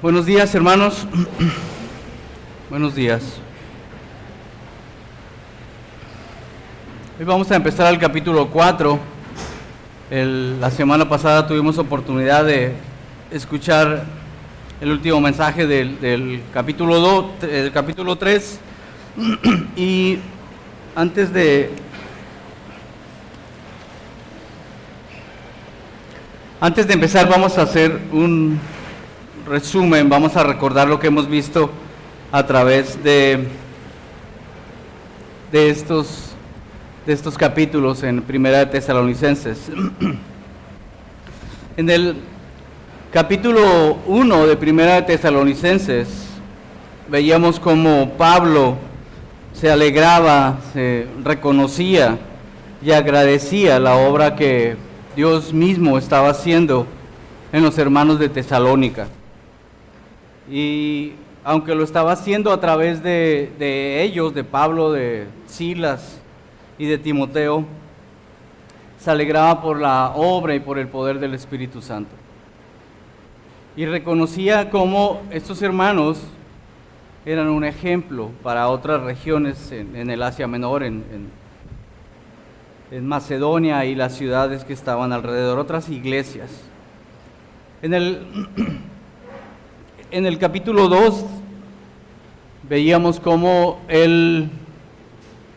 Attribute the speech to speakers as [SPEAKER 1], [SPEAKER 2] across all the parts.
[SPEAKER 1] Buenos días, hermanos. Buenos días. Hoy vamos a empezar el capítulo 4. La semana pasada tuvimos oportunidad de escuchar el último mensaje del capítulo 2, el capítulo 3. Y antes de empezar vamos a hacer un resumen, vamos a recordar lo que hemos visto a través de estos capítulos en Primera de Tesalonicenses. En el capítulo 1 de Primera de Tesalonicenses veíamos cómo Pablo se alegraba, se reconocía y agradecía la obra que Dios mismo estaba haciendo en los hermanos de Tesalónica. Y aunque lo estaba haciendo a través de ellos, de Pablo, de Silas y de Timoteo, se alegraba por la obra y por el poder del Espíritu Santo. Y reconocía cómo estos hermanos eran un ejemplo para otras regiones en el Asia Menor, en Macedonia y las ciudades que estaban alrededor, otras iglesias. En el capítulo 2 veíamos cómo él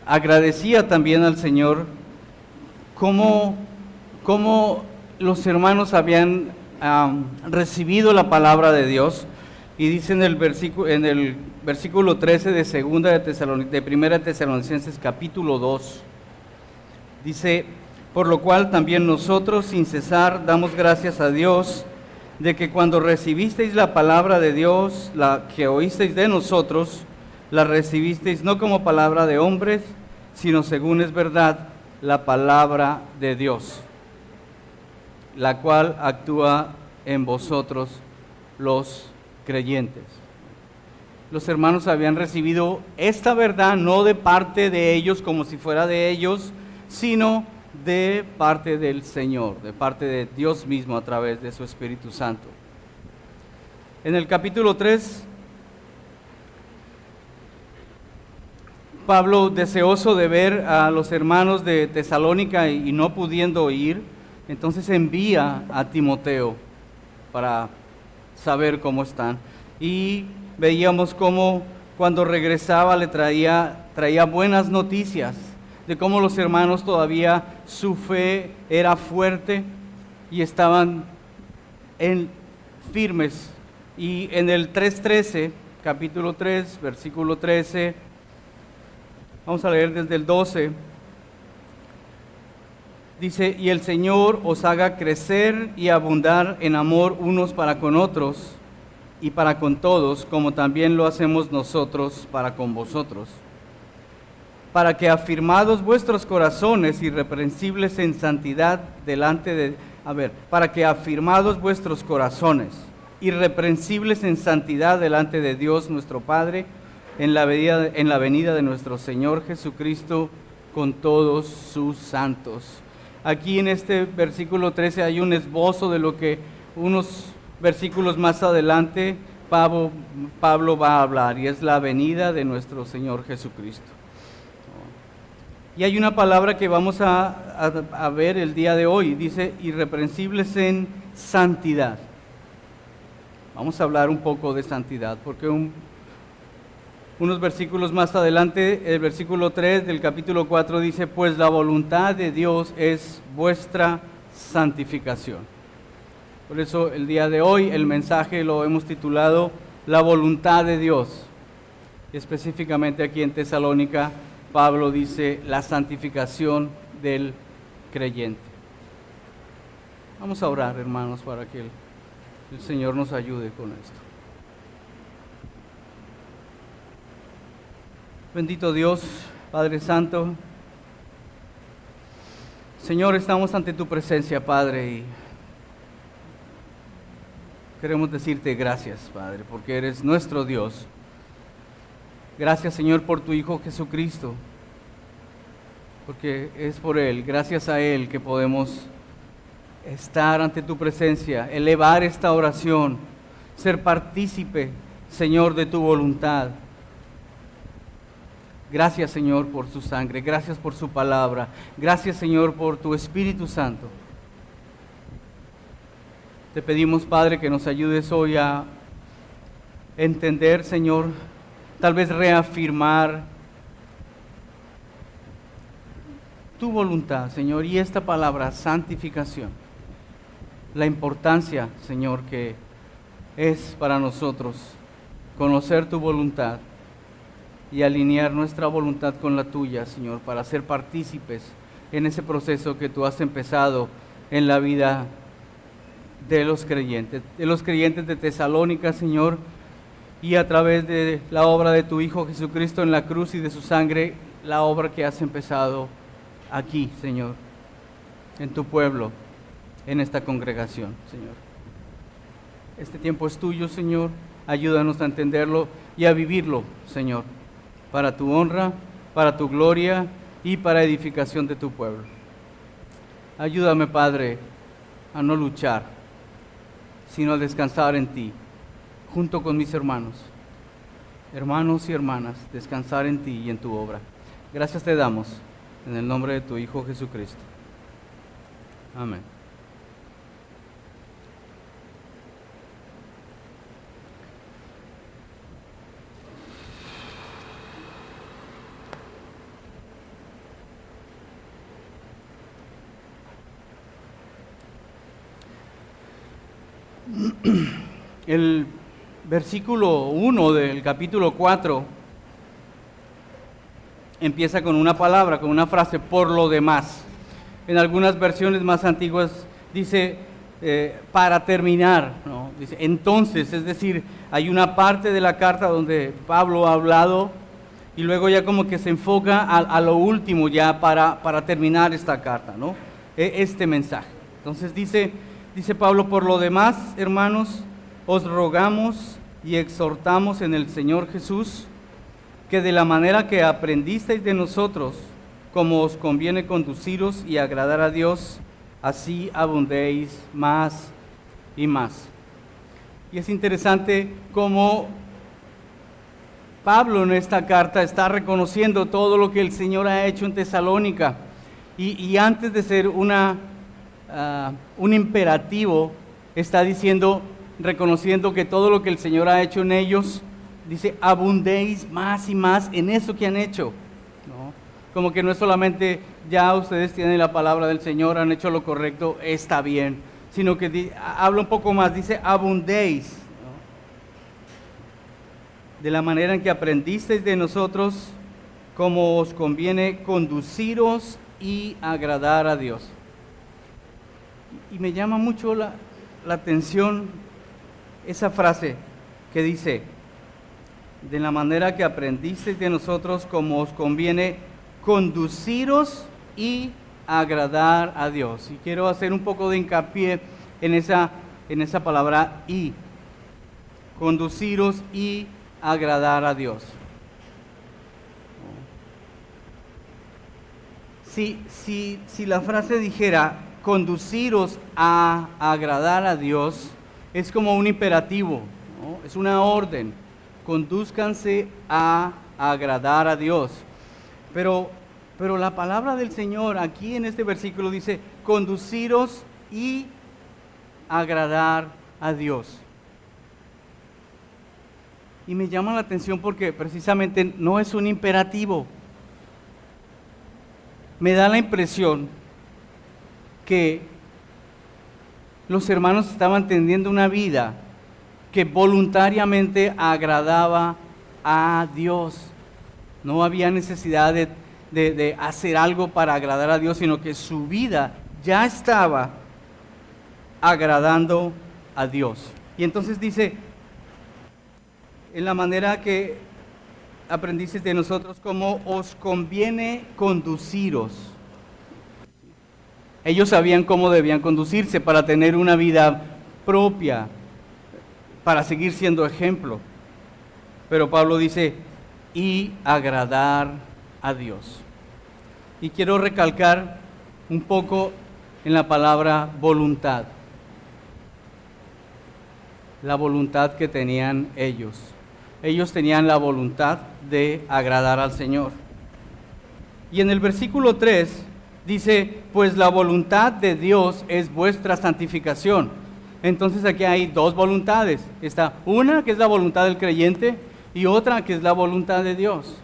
[SPEAKER 1] agradecía también al Señor, cómo los hermanos habían recibido la palabra de Dios. Y dice en el versículo 13 de Primera de Tesalonicenses capítulo 2, dice: por lo cual también nosotros sin cesar damos gracias a Dios de que cuando recibisteis la palabra de Dios, la que oísteis de nosotros, la recibisteis no como palabra de hombres, sino según es verdad, la palabra de Dios, la cual actúa en vosotros los creyentes. Los hermanos habían recibido esta verdad no de parte de ellos como si fuera de ellos, sino de parte del Señor, de parte de Dios mismo a través de su Espíritu Santo. En el capítulo 3, Pablo, deseoso de ver a los hermanos de Tesalónica y no pudiendo ir, entonces envía a Timoteo para saber cómo están. Y veíamos cómo cuando regresaba le traía buenas noticias de cómo los hermanos todavía su fe era fuerte y estaban firmes. Y en el 3:13, capítulo 3, versículo 13, vamos a leer desde el 12, dice: y el Señor os haga crecer y abundar en amor unos para con otros y para con todos, como también lo hacemos nosotros para con vosotros, para que afirmados vuestros corazones irreprensibles en santidad para que afirmados vuestros corazones irreprensibles en santidad delante de Dios nuestro Padre, en la venida de nuestro Señor Jesucristo con todos sus santos. Aquí en este versículo 13 hay un esbozo de lo que unos versículos más adelante Pablo va a hablar, y es la venida de nuestro Señor Jesucristo. Y hay una palabra que vamos a ver el día de hoy, dice irreprensibles en santidad. Vamos a hablar un poco de santidad, porque unos versículos más adelante, el versículo 3 del capítulo 4 dice: pues la voluntad de Dios es vuestra santificación. Por eso el día de hoy el mensaje lo hemos titulado La voluntad de Dios. Y específicamente aquí en Tesalónica, Pablo dice la santificación del creyente. Vamos a orar, hermanos, para que el Señor nos ayude con esto. Bendito Dios, Padre Santo, Señor, estamos ante tu presencia, Padre, y queremos decirte gracias, Padre, porque eres nuestro Dios. Gracias, Señor, por tu Hijo Jesucristo, porque es por Él, gracias a Él, que podemos estar ante tu presencia, elevar esta oración ser partícipe, Señor, de tu voluntad. Gracias, Señor, por su sangre, gracias por su palabra, gracias, Señor, por tu Espíritu Santo. Te pedimos, Padre, que nos ayudes hoy a entender, Señor, tal vez reafirmar tu voluntad, Señor, y esta palabra, santificación, la importancia, Señor, que es para nosotros conocer tu voluntad y alinear nuestra voluntad con la tuya, Señor, para ser partícipes en ese proceso que tú has empezado en la vida de los creyentes de Tesalónica, Señor, y a través de la obra de tu Hijo Jesucristo en la cruz y de su sangre, la obra que has empezado aquí, Señor, en tu pueblo, en esta congregación, Señor. Este tiempo es tuyo, Señor, ayúdanos a entenderlo y a vivirlo, Señor, para tu honra, para tu gloria y para edificación de tu pueblo. Ayúdame, Padre, a no luchar, sino a descansar en ti, junto con mis hermanos y hermanas, descansar en ti y en tu obra. Gracias te damos, en el nombre de tu Hijo Jesucristo. Amén. El versículo 1 del capítulo 4 empieza con una palabra, con una frase, por lo demás. En algunas versiones más antiguas dice para terminar, ¿no? Dice entonces, es decir, hay una parte de la carta donde Pablo ha hablado y luego ya como que se enfoca a lo último ya para terminar esta carta, ¿no? Este mensaje. Entonces dice Pablo, por lo demás, hermanos, os rogamos y exhortamos en el Señor Jesús, que de la manera que aprendisteis de nosotros, como os conviene conduciros y agradar a Dios, así abundéis más y más. Y es interesante cómo Pablo en esta carta está reconociendo todo lo que el Señor ha hecho en Tesalónica. Y antes de ser un imperativo, está diciendo, reconociendo que todo lo que el Señor ha hecho en ellos, dice, abundéis más y más en eso que han hecho, ¿no? Como que no es solamente, ya ustedes tienen la palabra del Señor, han hecho lo correcto, está bien, sino que habla un poco más, dice, abundéis, ¿no? De la manera en que aprendisteis de nosotros, como os conviene conduciros y agradar a Dios. Y me llama mucho la atención esa frase que dice, de la manera que aprendisteis de nosotros, como os conviene conduciros y agradar a Dios. Y quiero hacer un poco de hincapié en esa palabra y, conduciros y agradar a Dios. Si la frase dijera conduciros a agradar a Dios, es como un imperativo, ¿no? Es una orden. Condúzcanse a agradar a Dios. Pero la palabra del Señor aquí en este versículo dice, conduciros y agradar a Dios. Y me llama la atención porque precisamente no es un imperativo. Me da la impresión que los hermanos estaban teniendo una vida que voluntariamente agradaba a Dios. No había necesidad de hacer algo para agradar a Dios, sino que su vida ya estaba agradando a Dios. Y entonces dice, en la manera que aprendisteis de nosotros, como os conviene conduciros. Ellos sabían cómo debían conducirse para tener una vida propia, para seguir siendo ejemplo. Pero Pablo dice, y agradar a Dios. Y quiero recalcar un poco en la palabra voluntad. la voluntad que tenían ellos. Ellos tenían la voluntad de agradar al Señor. Y en el versículo 3 dice, pues la voluntad de Dios es vuestra santificación. Entonces aquí hay dos voluntades. Está una que es la voluntad del creyente y otra que es la voluntad de Dios.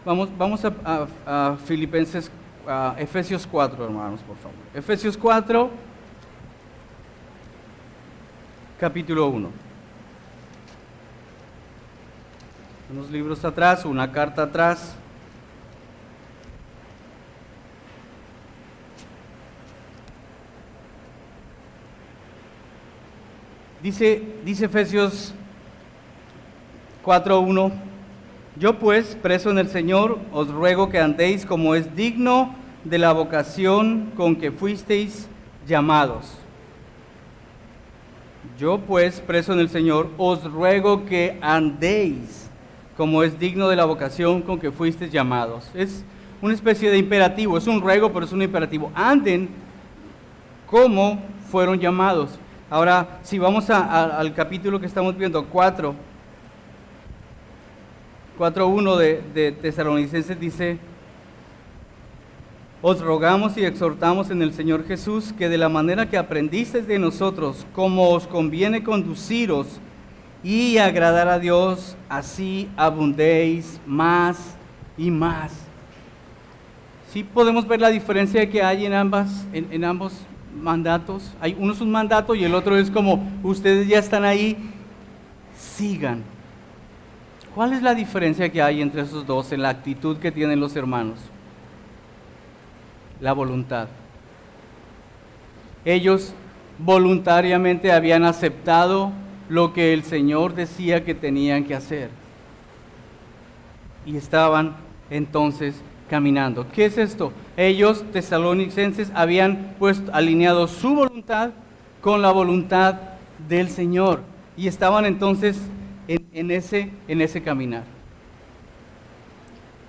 [SPEAKER 1] Vamos a Filipenses, a Efesios 4, hermanos, por favor. Efesios 4, capítulo 1. Unos libros atrás, una carta atrás. Dice Efesios 4:1, yo pues, preso en el Señor, os ruego que andéis como es digno de la vocación con que fuisteis llamados. Yo pues, preso en el Señor, os ruego que andéis como es digno de la vocación con que fuisteis llamados. Es una especie de imperativo, es un ruego, pero es un imperativo. Anden como fueron llamados. Ahora, si vamos al capítulo que estamos viendo, 4:1 de Tesalonicenses dice, os rogamos y exhortamos en el Señor Jesús que de la manera que aprendisteis de nosotros, como os conviene conduciros y agradar a Dios, así abundéis más y más. Sí podemos ver la diferencia que hay en ambos mandatos. Uno es un mandato y el otro es como, ustedes ya están ahí, sigan. ¿Cuál es la diferencia que hay entre esos dos en la actitud que tienen los hermanos? La voluntad. Ellos voluntariamente habían aceptado lo que el Señor decía que tenían que hacer. Y estaban entonces caminando. ¿Qué es esto? Ellos, tesalonicenses, habían alineado su voluntad con la voluntad del Señor. Y estaban entonces en ese caminar.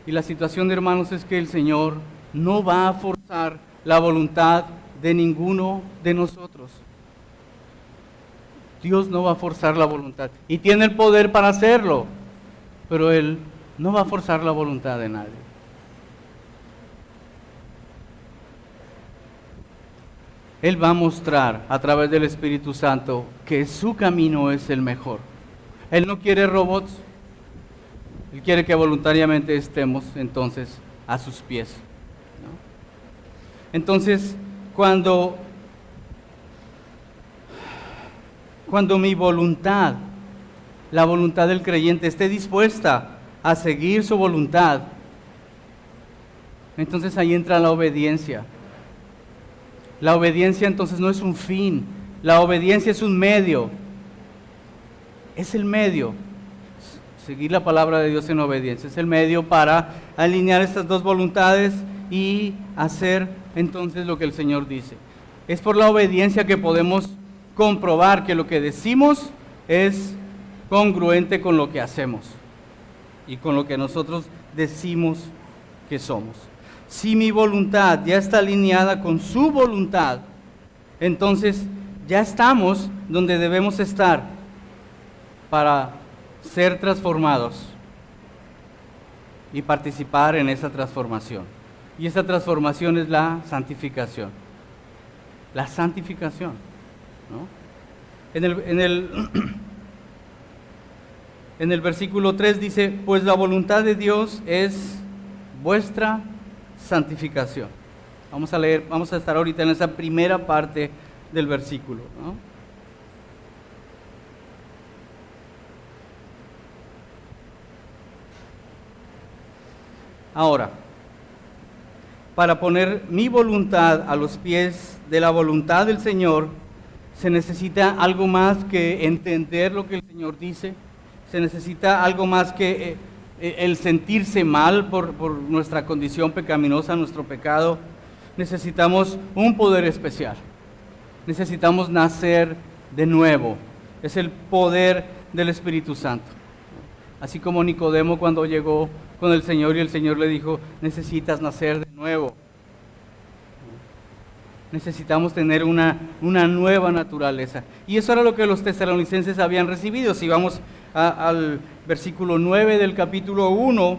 [SPEAKER 1] Y la situación, hermanos, es que el Señor no va a forzar la voluntad de ninguno de nosotros. Dios no va a forzar la voluntad. Y tiene el poder para hacerlo. Pero Él no va a forzar la voluntad de nadie. Él va a mostrar a través del Espíritu Santo que su camino es el mejor. Él no quiere robots. Él quiere que voluntariamente estemos entonces a sus pies, ¿no? Entonces, cuando mi voluntad, la voluntad del creyente, esté dispuesta a seguir su voluntad, entonces ahí entra la obediencia. La obediencia entonces no es un fin, la obediencia es un medio. Es el medio, seguir la palabra de Dios en obediencia, es el medio para alinear estas dos voluntades y hacer entonces lo que el Señor dice. Es por la obediencia que podemos comprobar que lo que decimos es congruente con lo que hacemos y con lo que nosotros decimos que somos. Si mi voluntad ya está alineada con su voluntad, entonces ya estamos donde debemos estar para ser transformados y participar en esa transformación. Y esa transformación es la santificación. La santificación, ¿no? En el versículo 3 dice, pues la voluntad de Dios es vuestra santificación. Vamos a estar ahorita en esa primera parte del versículo, ¿no? Ahora, para poner mi voluntad a los pies de la voluntad del Señor, se necesita algo más que entender lo que el Señor dice, se necesita algo más que el sentirse mal por nuestra condición pecaminosa, nuestro pecado. Necesitamos un poder especial, necesitamos nacer de nuevo, es el poder del Espíritu Santo. Así como Nicodemo cuando llegó con el Señor y el Señor le dijo, necesitas nacer de nuevo. Necesitamos tener una nueva naturaleza. Y eso era lo que los tesalonicenses habían recibido. Si vamos al versículo 9 del capítulo 1,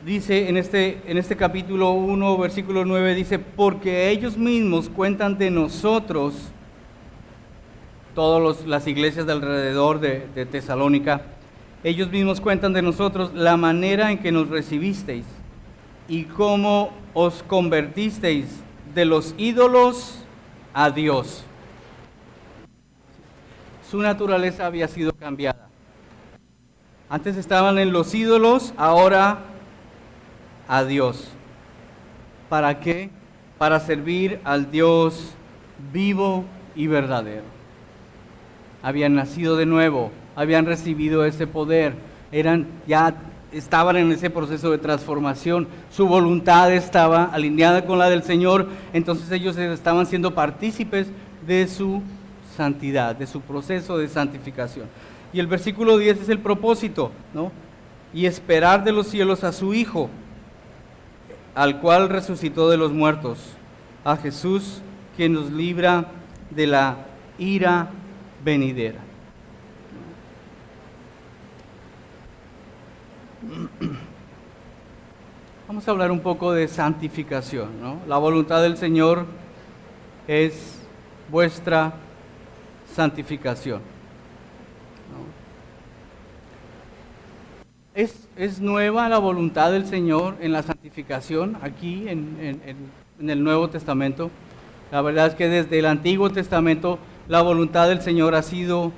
[SPEAKER 1] dice en este capítulo 1, versículo 9, dice, porque ellos mismos cuentan de nosotros, todas las iglesias de alrededor de Tesalónica, ellos mismos cuentan de nosotros la manera en que nos recibisteis y cómo os convertisteis de los ídolos a Dios. Su naturaleza había sido cambiada. Antes estaban en los ídolos, ahora a Dios. ¿Para qué? Para servir al Dios vivo y verdadero. Habían nacido de nuevo, habían recibido ese poder, ya estaban en ese proceso de transformación, su voluntad estaba alineada con la del Señor, entonces ellos estaban siendo partícipes de su santidad, de su proceso de santificación. Y el versículo 10 es el propósito, ¿no? Y esperar de los cielos a su Hijo, al cual resucitó de los muertos, a Jesús, quien nos libra de la ira venidera. Vamos a hablar un poco de santificación, ¿no? La voluntad del Señor es vuestra santificación, ¿no? Es nueva la voluntad del Señor en la santificación aquí en el Nuevo Testamento. La verdad es que desde el Antiguo Testamento la voluntad del Señor ha sido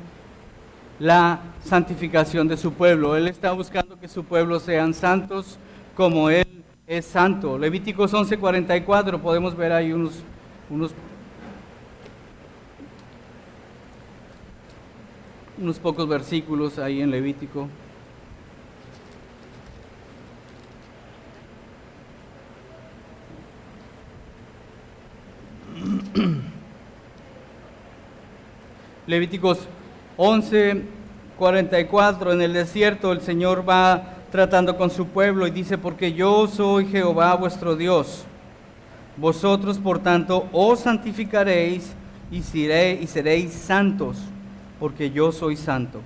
[SPEAKER 1] la santificación de su pueblo. Él está buscando que su pueblo sean santos como Él es santo. Levíticos 11:44, podemos ver ahí unos pocos versículos ahí en Levítico. Levíticos 11:44, en el desierto el Señor va tratando con su pueblo y dice, porque yo soy Jehová vuestro Dios, vosotros por tanto os santificaréis y seréis santos, porque yo soy santo.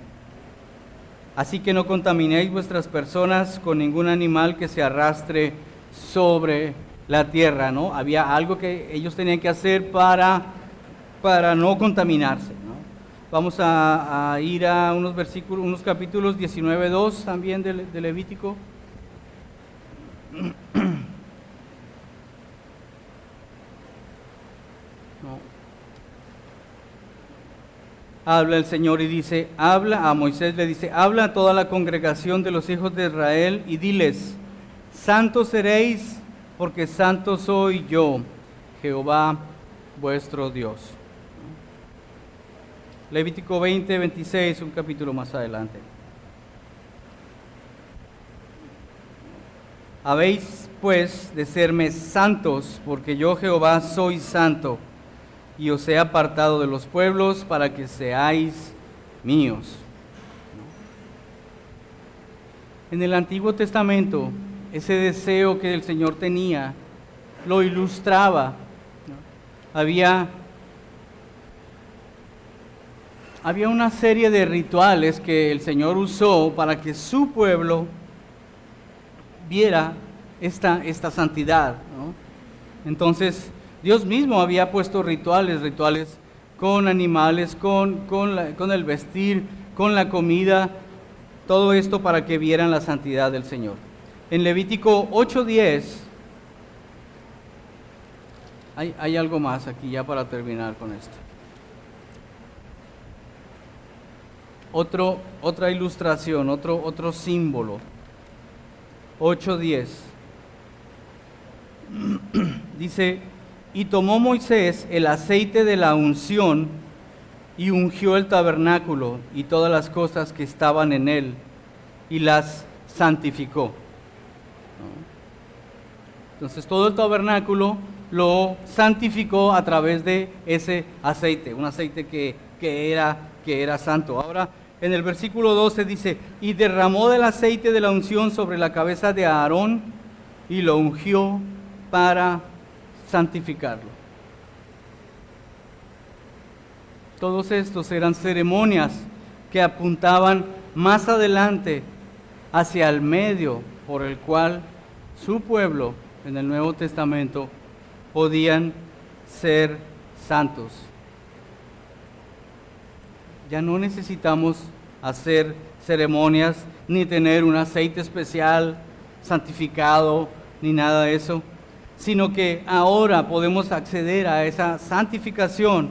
[SPEAKER 1] Así que no contaminéis vuestras personas con ningún animal que se arrastre sobre la tierra, ¿no? Había algo que ellos tenían que hacer para no contaminarse, ¿no? Vamos a ir a unos capítulos 19:2 también de Levítico. No. Habla el Señor y dice, habla a Moisés, le dice, habla a toda la congregación de los hijos de Israel y diles, santos seréis, porque santo soy yo, Jehová vuestro Dios. Levítico 20:26, un capítulo más adelante. Habéis pues de serme santos, porque yo Jehová soy santo, y os he apartado de los pueblos para que seáis míos. En el Antiguo Testamento, ese deseo que el Señor tenía, lo ilustraba, ¿no? Había una serie de rituales que el Señor usó para que su pueblo viera esta santidad, ¿no? Entonces, Dios mismo había puesto rituales con animales, con el vestir, con la comida, todo esto para que vieran la santidad del Señor. En Levítico 8:10, hay algo más aquí ya para terminar con esto. Otra ilustración, otro símbolo. 8:10. Dice, y tomó Moisés el aceite de la unción y ungió el tabernáculo y todas las cosas que estaban en él y las santificó. Entonces todo el tabernáculo lo santificó a través de ese aceite, un aceite que era santo. Ahora, en el versículo 12 dice, y derramó del aceite de la unción sobre la cabeza de Aarón y lo ungió para santificarlo. Todos estos eran ceremonias que apuntaban más adelante hacia el medio por el cual su pueblo en el Nuevo Testamento podían ser santos. Ya no necesitamos hacer ceremonias ni tener un aceite especial santificado ni nada de eso, sino que ahora podemos acceder a esa santificación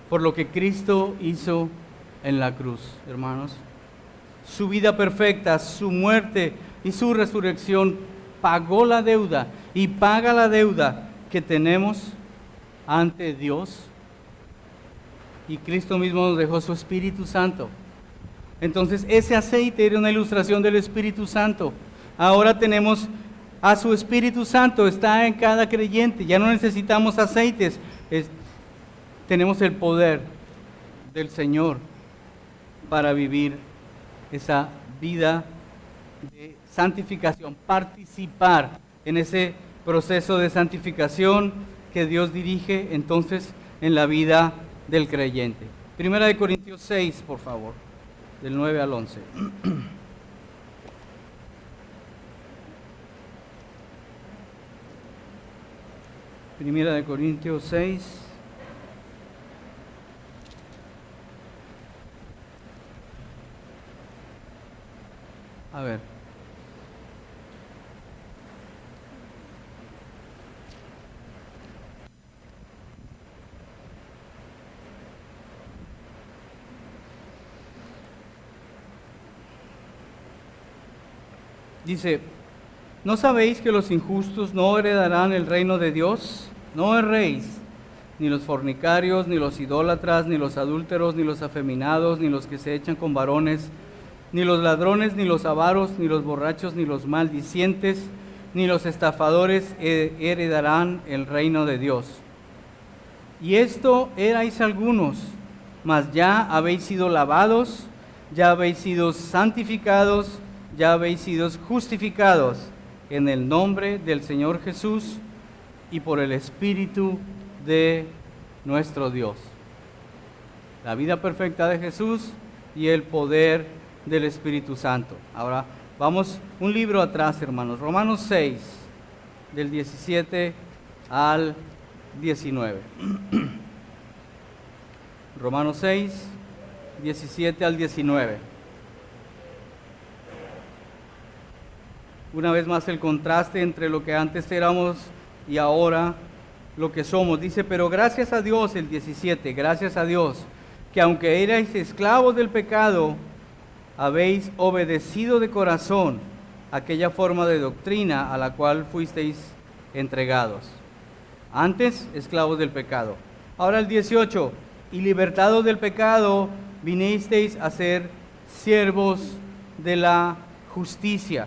[SPEAKER 1] por lo que Cristo hizo en la cruz, hermanos. Su vida perfecta, su muerte y su resurrección pagó la deuda y paga la deuda que tenemos ante Dios. Y Cristo mismo nos dejó su Espíritu Santo. Entonces ese aceite era una ilustración del Espíritu Santo. Ahora tenemos a su Espíritu Santo, está en cada creyente. Ya no necesitamos aceites. Tenemos el poder del Señor para vivir esa vida de santificación, participar en ese proceso de santificación que Dios dirige entonces en la vida del creyente. Primera de Corintios 6, por favor, del 9 al 11. Primera de Corintios 6. A ver. Dice, ¿no sabéis que los injustos no heredarán el reino de Dios? No erréis, ni los fornicarios, ni los idólatras, ni los adúlteros, ni los afeminados, ni los que se echan con varones, ni los ladrones, ni los avaros, ni los borrachos, ni los maldicientes, ni los estafadores heredarán el reino de Dios. Y esto erais algunos, mas ya habéis sido lavados, ya habéis sido santificados, ya habéis sido justificados en el nombre del Señor Jesús y por el Espíritu de nuestro Dios. La vida perfecta de Jesús y el poder del Espíritu Santo. Ahora vamos un libro atrás, hermanos. Romanos 6, del 17 al 19. Romanos 6, 17 al 19. Una vez más el contraste entre lo que antes éramos y ahora lo que somos. Dice, pero gracias a Dios, el 17, gracias a Dios, que aunque erais esclavos del pecado, habéis obedecido de corazón aquella forma de doctrina a la cual fuisteis entregados. Antes, esclavos del pecado. Ahora el 18, y libertados del pecado, vinisteis a ser siervos de la justicia.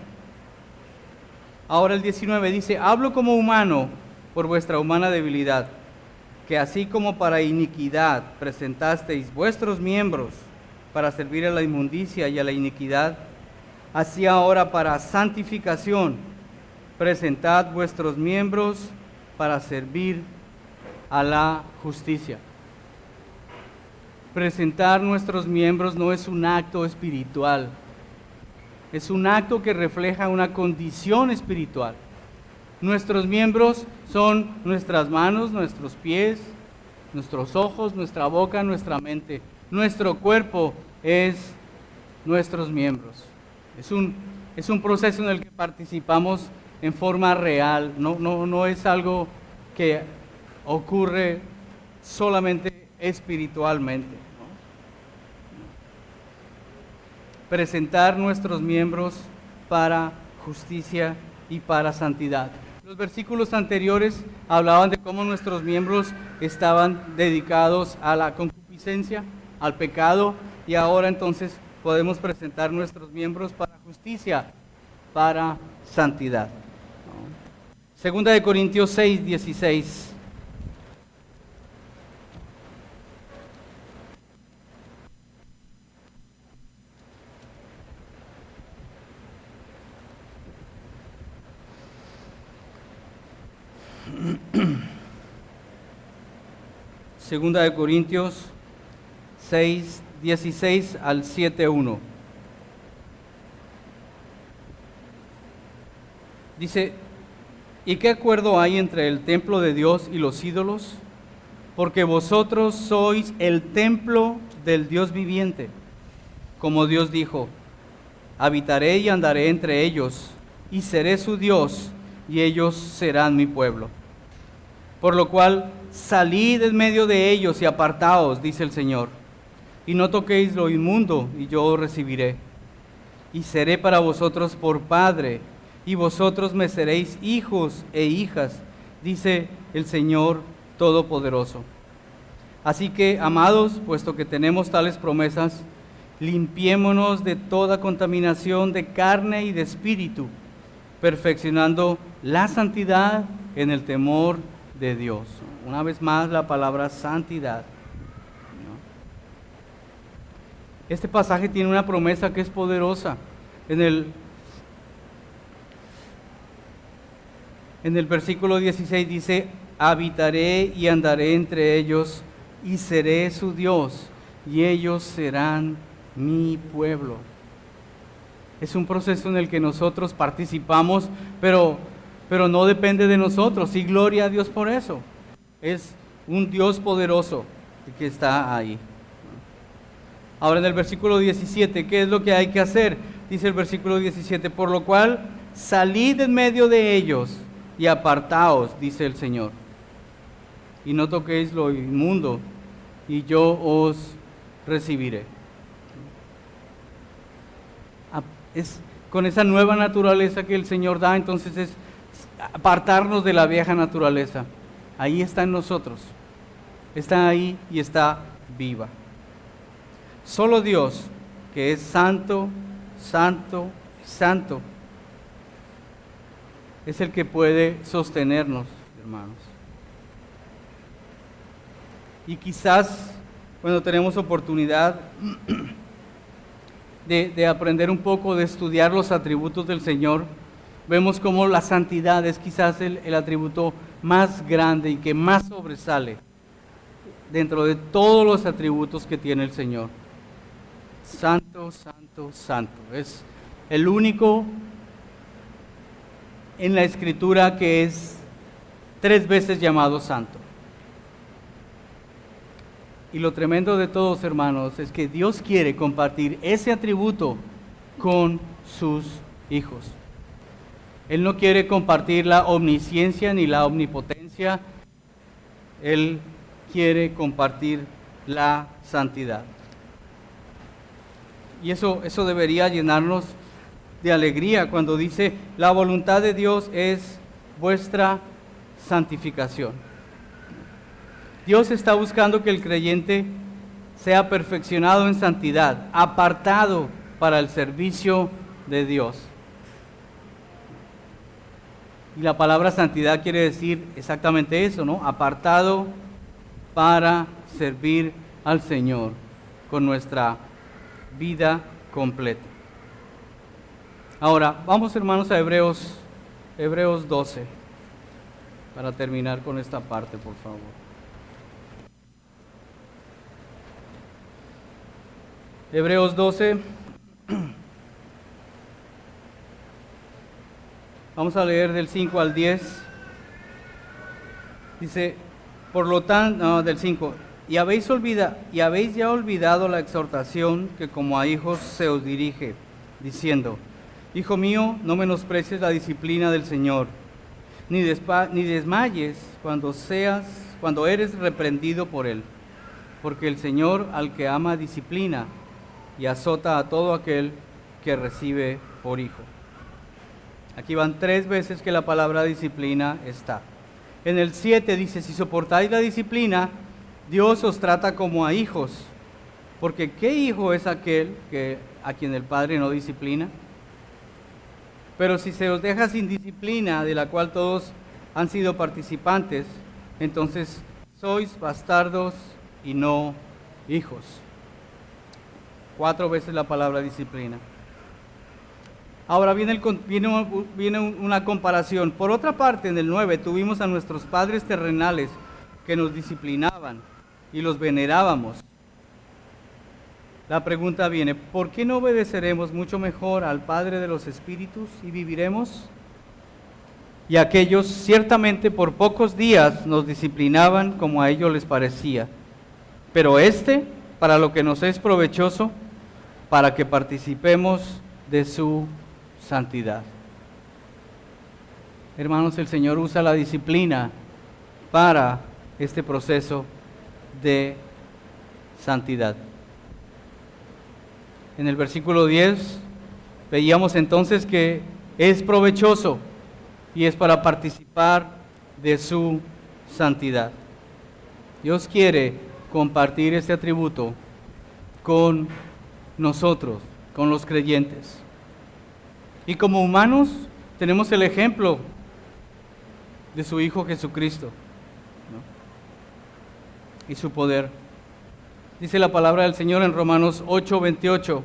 [SPEAKER 1] Ahora el 19 dice, hablo como humano por vuestra humana debilidad, que así como para iniquidad presentasteis vuestros miembros para servir a la inmundicia y a la iniquidad, así ahora para santificación presentad vuestros miembros para servir a la justicia. Presentar nuestros miembros no es un acto espiritual, es un acto que refleja una condición espiritual. Nuestros miembros son nuestras manos, nuestros pies, nuestros ojos, nuestra boca, nuestra mente. Nuestro cuerpo es nuestros miembros. Es un proceso en el que participamos en forma real. No es algo que ocurre solamente espiritualmente. Presentar nuestros miembros para justicia y para santidad. Los versículos anteriores hablaban de cómo nuestros miembros estaban dedicados a la concupiscencia, al pecado, y ahora entonces podemos presentar nuestros miembros para justicia, para santidad. Segunda de Corintios 6, 16. Segunda de Corintios 6, 16 al 7, 1. Dice, ¿y qué acuerdo hay entre el templo de Dios y los ídolos? Porque vosotros sois el templo del Dios viviente. Como Dios dijo, habitaré y andaré entre ellos, y seré su Dios, y ellos serán mi pueblo. Por lo cual, salid en medio de ellos y apartaos, dice el Señor, y no toquéis lo inmundo, y yo os recibiré. Y seré para vosotros por Padre, y vosotros me seréis hijos e hijas, dice el Señor Todopoderoso. Así que, amados, puesto que tenemos tales promesas, limpiémonos de toda contaminación de carne y de espíritu, perfeccionando la santidad en el temor de Dios. Una vez más la palabra santidad. Este pasaje tiene una promesa que es poderosa. En el versículo 16 dice, habitaré y andaré entre ellos y seré su Dios y ellos serán mi pueblo. Es un proceso en el que nosotros participamos, pero no depende de nosotros, y gloria a Dios por eso. Es un Dios poderoso el que está ahí. Ahora en el versículo 17, ¿qué es lo que hay que hacer? Dice el versículo 17, por lo cual salid en medio de ellos y apartaos, dice el Señor, y no toquéis lo inmundo, y yo os recibiré. Es con esa nueva naturaleza que el Señor da, entonces es apartarnos de la vieja naturaleza. Ahí está en nosotros, está ahí y está viva. Solo Dios, que es santo, santo, santo, es el que puede sostenernos, hermanos. Y quizás cuando tenemos oportunidad de aprender un poco, de estudiar los atributos del Señor, vemos como la santidad es quizás el atributo más grande y que más sobresale dentro de todos los atributos que tiene el Señor. Santo, santo, santo. Es el único en la Escritura que es 3 veces llamado santo. Y lo tremendo de todos, hermanos, es que Dios quiere compartir ese atributo con sus hijos. Él no quiere compartir la omnisciencia ni la omnipotencia. Él quiere compartir la santidad. Y eso debería llenarnos de alegría cuando dice, la voluntad de Dios es vuestra santificación. Dios está buscando que el creyente sea perfeccionado en santidad, apartado para el servicio de Dios. Y la palabra santidad quiere decir exactamente eso, ¿no? Apartado para servir al Señor con nuestra vida completa. Ahora, vamos hermanos a Hebreos 12, para terminar con esta parte, por favor. Hebreos 12, vamos a leer del 5 al 10, dice, por lo tanto, del 5, y habéis ya olvidado la exhortación que como a hijos se os dirige, diciendo, Hijo mío, no menosprecies la disciplina del Señor, ni desmayes cuando eres reprendido por Él, porque el Señor al que ama disciplina y azota a todo aquel que recibe por hijo. Aquí van 3 veces que la palabra disciplina está. En el 7 dice, si soportáis la disciplina, Dios os trata como a hijos, porque ¿qué hijo es aquel a quien el Padre no disciplina? Pero si se os deja sin disciplina, de la cual todos han sido participantes, entonces sois bastardos y no hijos. 4 veces la palabra disciplina. Ahora viene una comparación. Por otra parte, en el 9 tuvimos a nuestros padres terrenales que nos disciplinaban y los venerábamos. La pregunta viene, ¿por qué no obedeceremos mucho mejor al Padre de los Espíritus y viviremos? Y aquellos ciertamente por pocos días nos disciplinaban como a ellos les parecía, pero para lo que nos es provechoso, para que participemos de su santidad. Hermanos, el Señor usa la disciplina para este proceso de santidad. En el versículo 10 veíamos entonces que es provechoso y es para participar de su santidad. Dios quiere compartir este atributo con nosotros, con los creyentes. Y como humanos tenemos el ejemplo de su Hijo Jesucristo, ¿no? Y su poder. Dice la palabra del Señor en Romanos 8:28.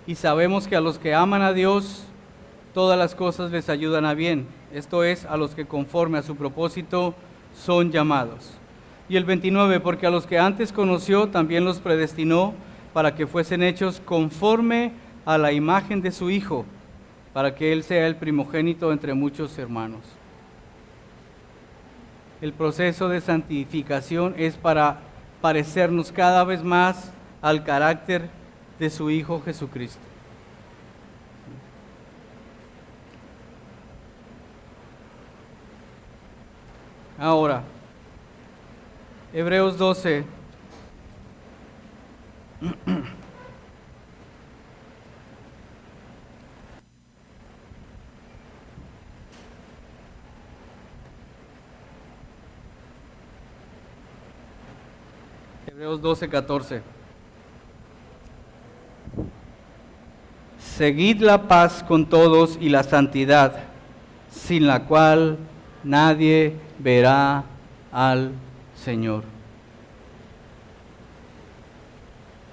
[SPEAKER 1] Y sabemos que a los que aman a Dios, todas las cosas les ayudan a bien. Esto es, a los que conforme a su propósito son llamados. Y el 29, porque a los que antes conoció, también los predestinó para que fuesen hechos conforme a la imagen de su Hijo, para que Él sea el primogénito entre muchos hermanos. El proceso de santificación es para parecernos cada vez más al carácter de su Hijo Jesucristo. Ahora, Hebreos 12. Hebreos 12:14. Seguid la paz con todos y la santidad, sin la cual nadie verá al Señor.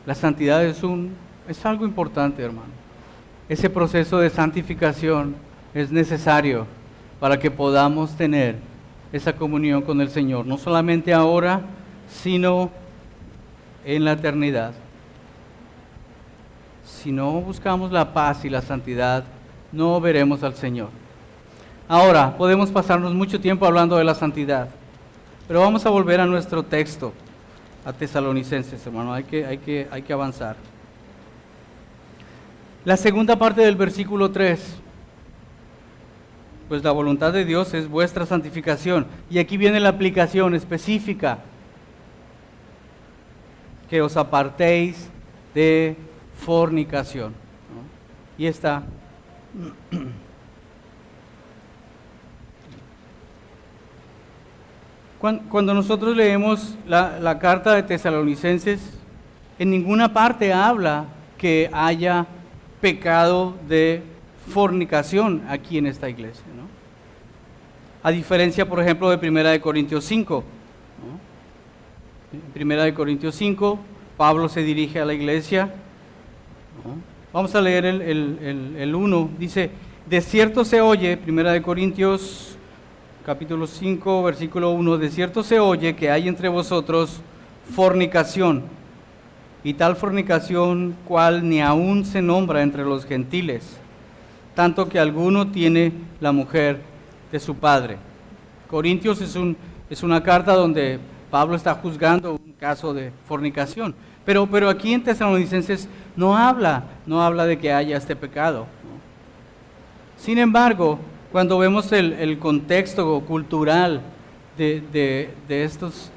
[SPEAKER 1] La santidad es algo importante, hermano. Ese proceso de santificación es necesario para que podamos tener esa comunión con el Señor, no solamente ahora, sino en la eternidad. Si no buscamos la paz y la santidad, no veremos al Señor. Ahora, podemos pasarnos mucho tiempo hablando de la santidad, pero vamos a volver a nuestro texto, a Tesalonicenses, hermano, hay que avanzar. La segunda parte del versículo 3, pues la voluntad de Dios es vuestra santificación, y aquí viene la aplicación específica, que os apartéis de fornicación, ¿no? Y está. Cuando nosotros leemos la carta de Tesalonicenses, en ninguna parte habla que haya pecado de fornicación aquí en esta iglesia, ¿no? A diferencia, por ejemplo, de 1 Corintios 5, ¿no? En 1 Corintios 5, Pablo se dirige a la iglesia, ¿no? Vamos a leer el 1, dice, de cierto se oye, 1 Corintios capítulo 5, versículo 1, de cierto se oye que hay entre vosotros fornicación, y tal fornicación cual ni aún se nombra entre los gentiles, tanto que alguno tiene la mujer de su padre. Corintios es una carta donde Pablo está juzgando un caso de fornicación, pero aquí en Tesalonicenses no habla de que haya este pecado, ¿no? Sin embargo, cuando vemos el contexto cultural de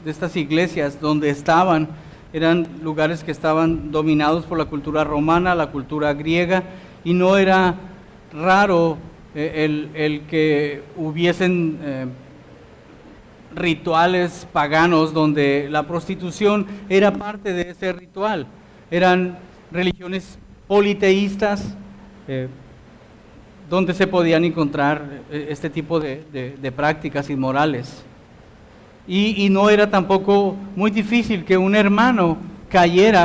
[SPEAKER 1] estas iglesias donde estaban, eran lugares que estaban dominados por la cultura romana, la cultura griega, y no era raro el que hubiesen rituales paganos donde la prostitución era parte de ese ritual. Eran religiones politeístas, donde se podían encontrar este tipo de prácticas inmorales. Y no era tampoco muy difícil que un hermano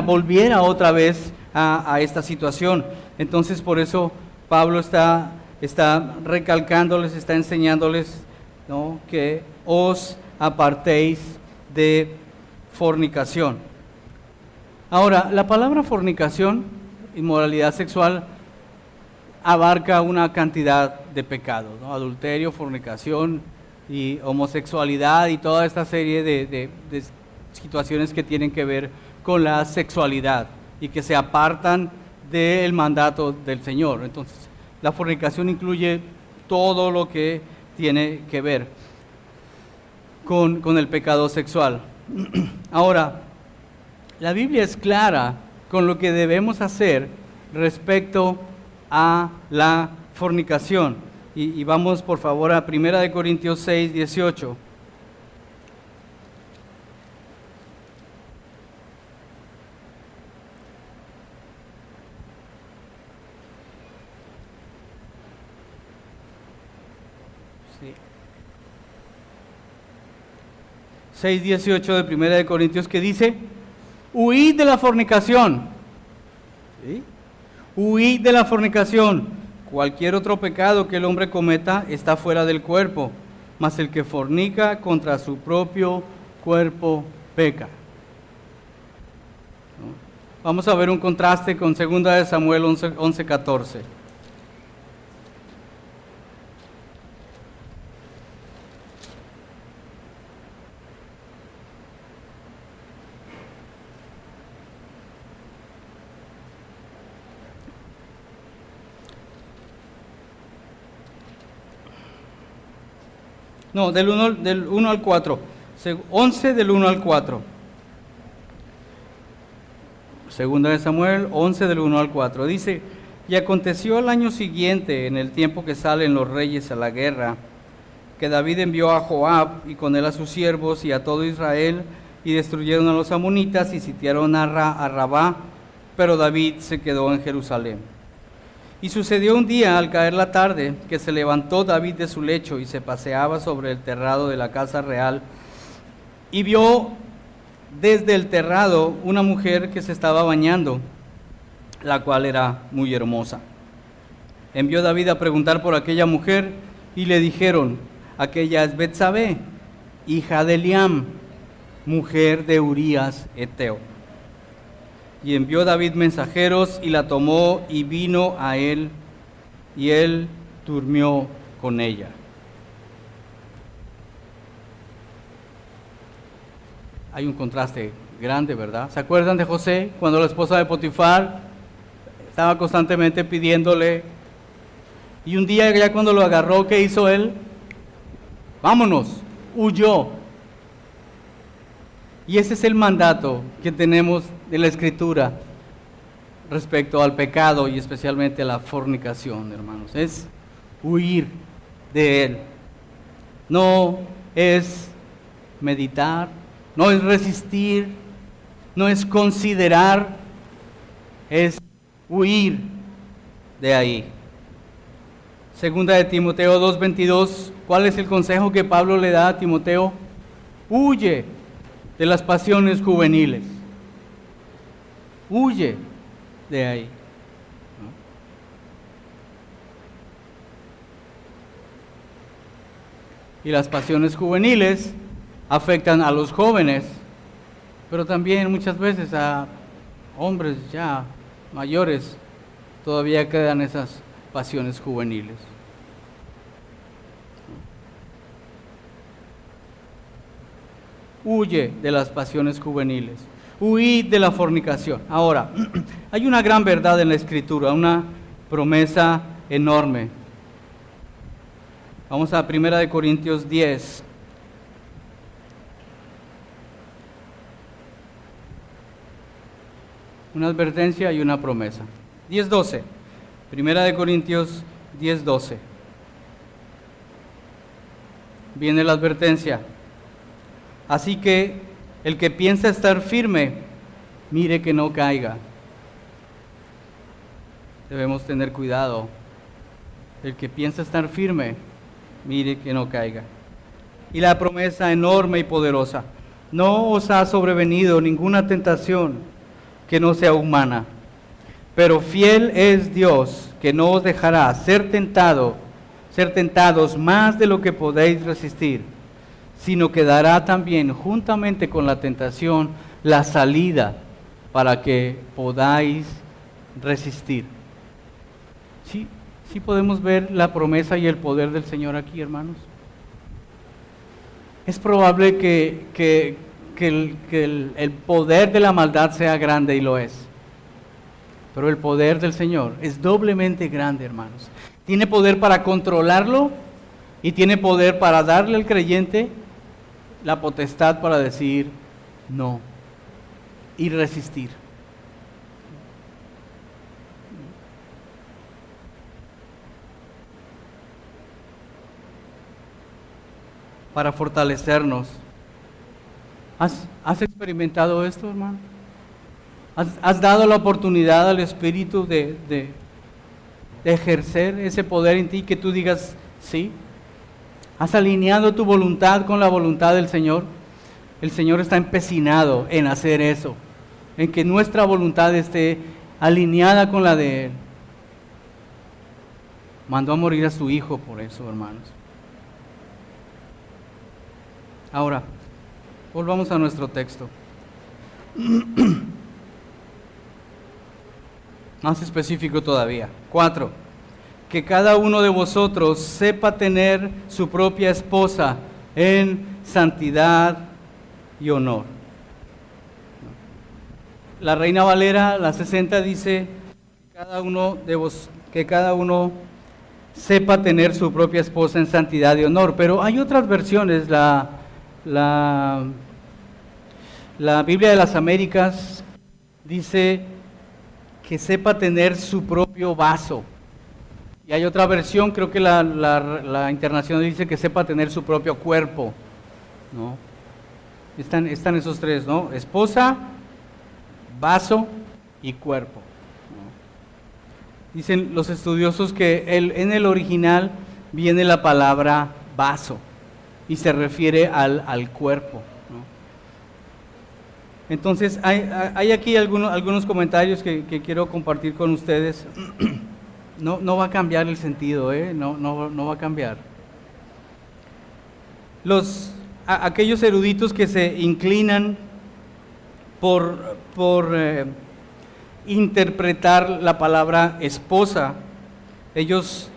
[SPEAKER 1] volviera otra vez a esta situación. Entonces por eso Pablo está recalcándoles, está enseñándoles, ¿no?, que os apartéis de fornicación. Ahora, la palabra fornicación, inmoralidad sexual, abarca una cantidad de pecados, ¿no? Adulterio, fornicación y homosexualidad y toda esta serie de situaciones que tienen que ver con la sexualidad y que se apartan del mandato del Señor. Entonces, la fornicación incluye todo lo que tiene que ver con el pecado sexual. Ahora, la Biblia es clara con lo que debemos hacer respecto a la fornicación. Y vamos por favor a 1 Corintios 6, 18. Sí. 6:18 de 1 Corintios, que dice: huid de la fornicación. ¿Sí? Huid de la fornicación. Cualquier otro pecado que el hombre cometa está fuera del cuerpo, mas el que fornica contra su propio cuerpo peca. ¿No? Vamos a ver un contraste con 2 Samuel 11:14. No, del 1 al 4. 11 del 1 al 4. Segunda de Samuel 11 del 1 al 4. Dice: y aconteció al año siguiente, en el tiempo que salen los reyes a la guerra, que David envió a Joab y con él a sus siervos y a todo Israel, y destruyeron a los amonitas y sitiaron a Rabá, pero David se quedó en Jerusalén. Y sucedió un día, al caer la tarde, que se levantó David de su lecho y se paseaba sobre el terrado de la casa real, y vio desde el terrado una mujer que se estaba bañando, la cual era muy hermosa. Envió David a preguntar por aquella mujer, y le dijeron: aquella es Betsabé, hija de Eliam, mujer de Urías Heteo. Y envió David mensajeros, y la tomó, y vino a él, y él durmió con ella. Hay un contraste grande, ¿verdad? ¿Se acuerdan de José, cuando la esposa de Potifar estaba constantemente pidiéndole? Y un día, ya cuando lo agarró, ¿qué hizo él? Vámonos, huyó. Y ese es el mandato que tenemos de la Escritura respecto al pecado y especialmente a la fornicación, hermanos. Es huir de él. No es meditar, no es resistir, no es considerar, es huir de ahí. Segunda de Timoteo 2:22, ¿cuál es el consejo que Pablo le da a Timoteo? Huye de las pasiones juveniles. Huye de ahí. ¿No? Y las pasiones juveniles afectan a los jóvenes, pero también muchas veces a hombres ya mayores todavía quedan esas pasiones juveniles. Huye de las pasiones juveniles. Huid de la fornicación. Ahora, hay una gran verdad en la Escritura, una promesa enorme. Vamos a 1 Corintios 10. Una advertencia y una promesa. 10:12. 1 Corintios 10:12. Viene la advertencia. Así que el que piensa estar firme, mire que no caiga. Debemos tener cuidado El que piensa estar firme, mire que no caiga. Y la promesa enorme y poderosa: no os ha sobrevenido ninguna tentación que no sea humana, pero fiel es Dios, que no os dejará ser tentados más de lo que podéis resistir, sino que dará también juntamente con la tentación la salida para que podáis resistir. Sí podemos ver la promesa y el poder del Señor aquí, hermanos. Es probable que el poder de la maldad sea grande, y lo es. Pero el poder del Señor es doblemente grande, hermanos. Tiene poder para controlarlo y tiene poder para darle al creyente la potestad para decir no y resistir. Para fortalecernos. ¿Has experimentado esto, hermano? ¿Has dado la oportunidad al Espíritu de ejercer ese poder en ti, que tú digas sí? ¿Has alineado tu voluntad con la voluntad del Señor? El Señor está empecinado en hacer eso, en que nuestra voluntad esté alineada con la de Él. Mandó a morir a su Hijo por eso, hermanos. Ahora, volvamos a nuestro texto. Más específico todavía. 4. Que cada uno de vosotros sepa tener su propia esposa en santidad y honor. La Reina Valera, la 60, dice que cada uno sepa tener su propia esposa en santidad y honor. Pero hay otras versiones. La Biblia de las Américas dice que sepa tener su propio vaso. Y hay otra versión, creo que la Internacional dice que sepa tener su propio cuerpo, ¿no? Están esos tres, ¿no? Esposa, vaso y cuerpo, ¿no? Dicen los estudiosos que en el original viene la palabra vaso y se refiere al cuerpo, ¿no? Entonces hay aquí algunos comentarios que quiero compartir con ustedes. No va a cambiar el sentido, no va a cambiar. Aquellos eruditos que se inclinan por interpretar la palabra esposa, ellos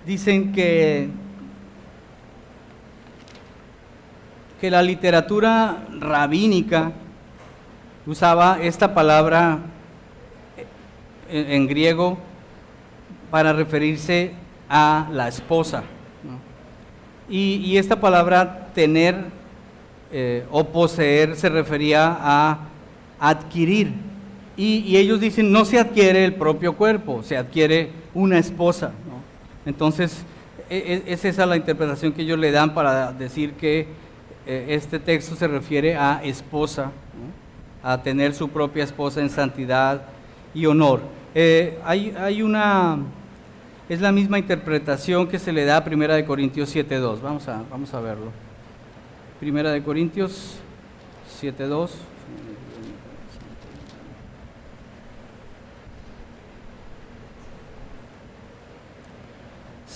[SPEAKER 1] dicen que la literatura rabínica usaba esta palabra en griego para referirse a la esposa, ¿no? Y esta palabra tener o poseer se refería a adquirir. Y ellos dicen, no se adquiere el propio cuerpo, se adquiere una esposa, ¿no? Entonces, es esa la interpretación que ellos le dan para decir que este texto se refiere a esposa, ¿no? A tener su propia esposa en santidad y honor. Es la misma interpretación que se le da a 1 Corintios 7:2. Vamos a verlo. 1 Corintios 7:2.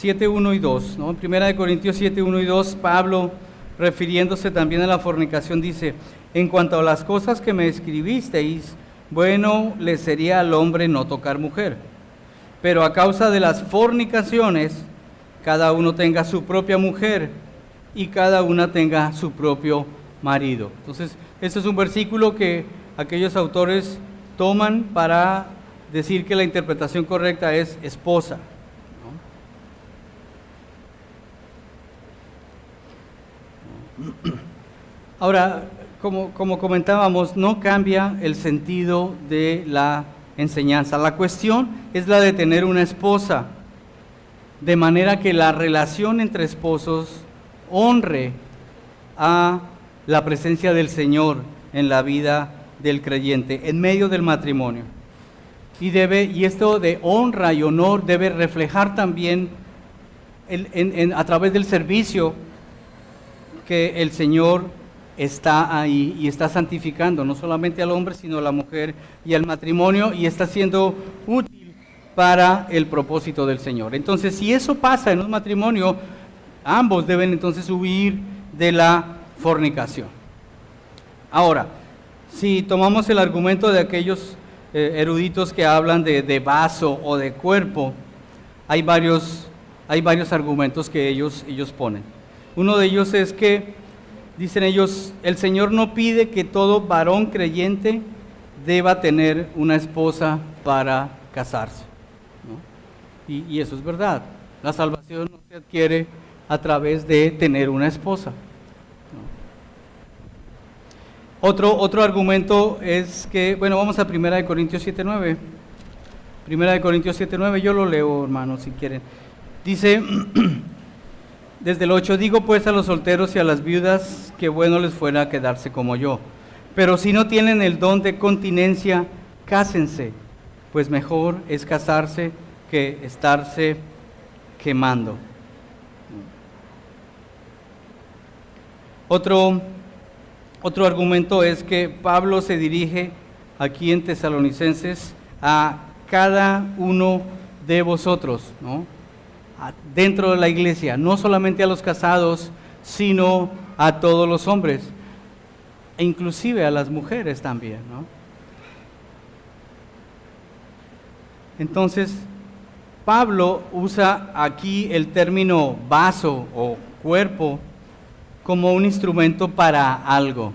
[SPEAKER 1] 7:1 y 2, ¿no? En 1 Corintios 7:1 y 2, Pablo, refiriéndose también a la fornicación, dice: en cuanto a las cosas que me escribisteis, bueno le sería al hombre no tocar mujer, pero a causa de las fornicaciones, cada uno tenga su propia mujer y cada una tenga su propio marido. Entonces, este es un versículo que aquellos autores toman para decir que la interpretación correcta es esposa, ¿no? Ahora, como comentábamos, no cambia el sentido de la enseñanza. La cuestión es la de tener una esposa, de manera que la relación entre esposos honre a la presencia del Señor en la vida del creyente, en medio del matrimonio. Y esto de honra y honor debe reflejar también a través del servicio que el Señor está ahí y está santificando no solamente al hombre, sino a la mujer y al matrimonio, y está siendo útil para el propósito del Señor. Entonces, si eso pasa en un matrimonio, ambos deben entonces huir de la fornicación. Ahora, si tomamos el argumento de aquellos eruditos que hablan de vaso o de cuerpo, hay varios argumentos que ellos ponen. Uno de ellos es que, dicen ellos, el Señor no pide que todo varón creyente deba tener una esposa para casarse, ¿no? Y eso es verdad. La salvación no se adquiere a través de tener una esposa, ¿no? Otro argumento es que, bueno, vamos a 1 Corintios 7:9. 1 Corintios 7:9, yo lo leo, hermanos, si quieren. Dice, desde el 8, digo pues a los solteros y a las viudas que bueno les fuera quedarse como yo. Pero si no tienen el don de continencia, cásense, pues mejor es casarse que estarse quemando. Otro argumento es que Pablo se dirige aquí en Tesalonicenses a cada uno de vosotros, ¿no? Dentro de la iglesia, no solamente a los casados, sino a todos los hombres, e inclusive a las mujeres también, ¿no? Entonces, Pablo usa aquí el término vaso o cuerpo como un instrumento para algo,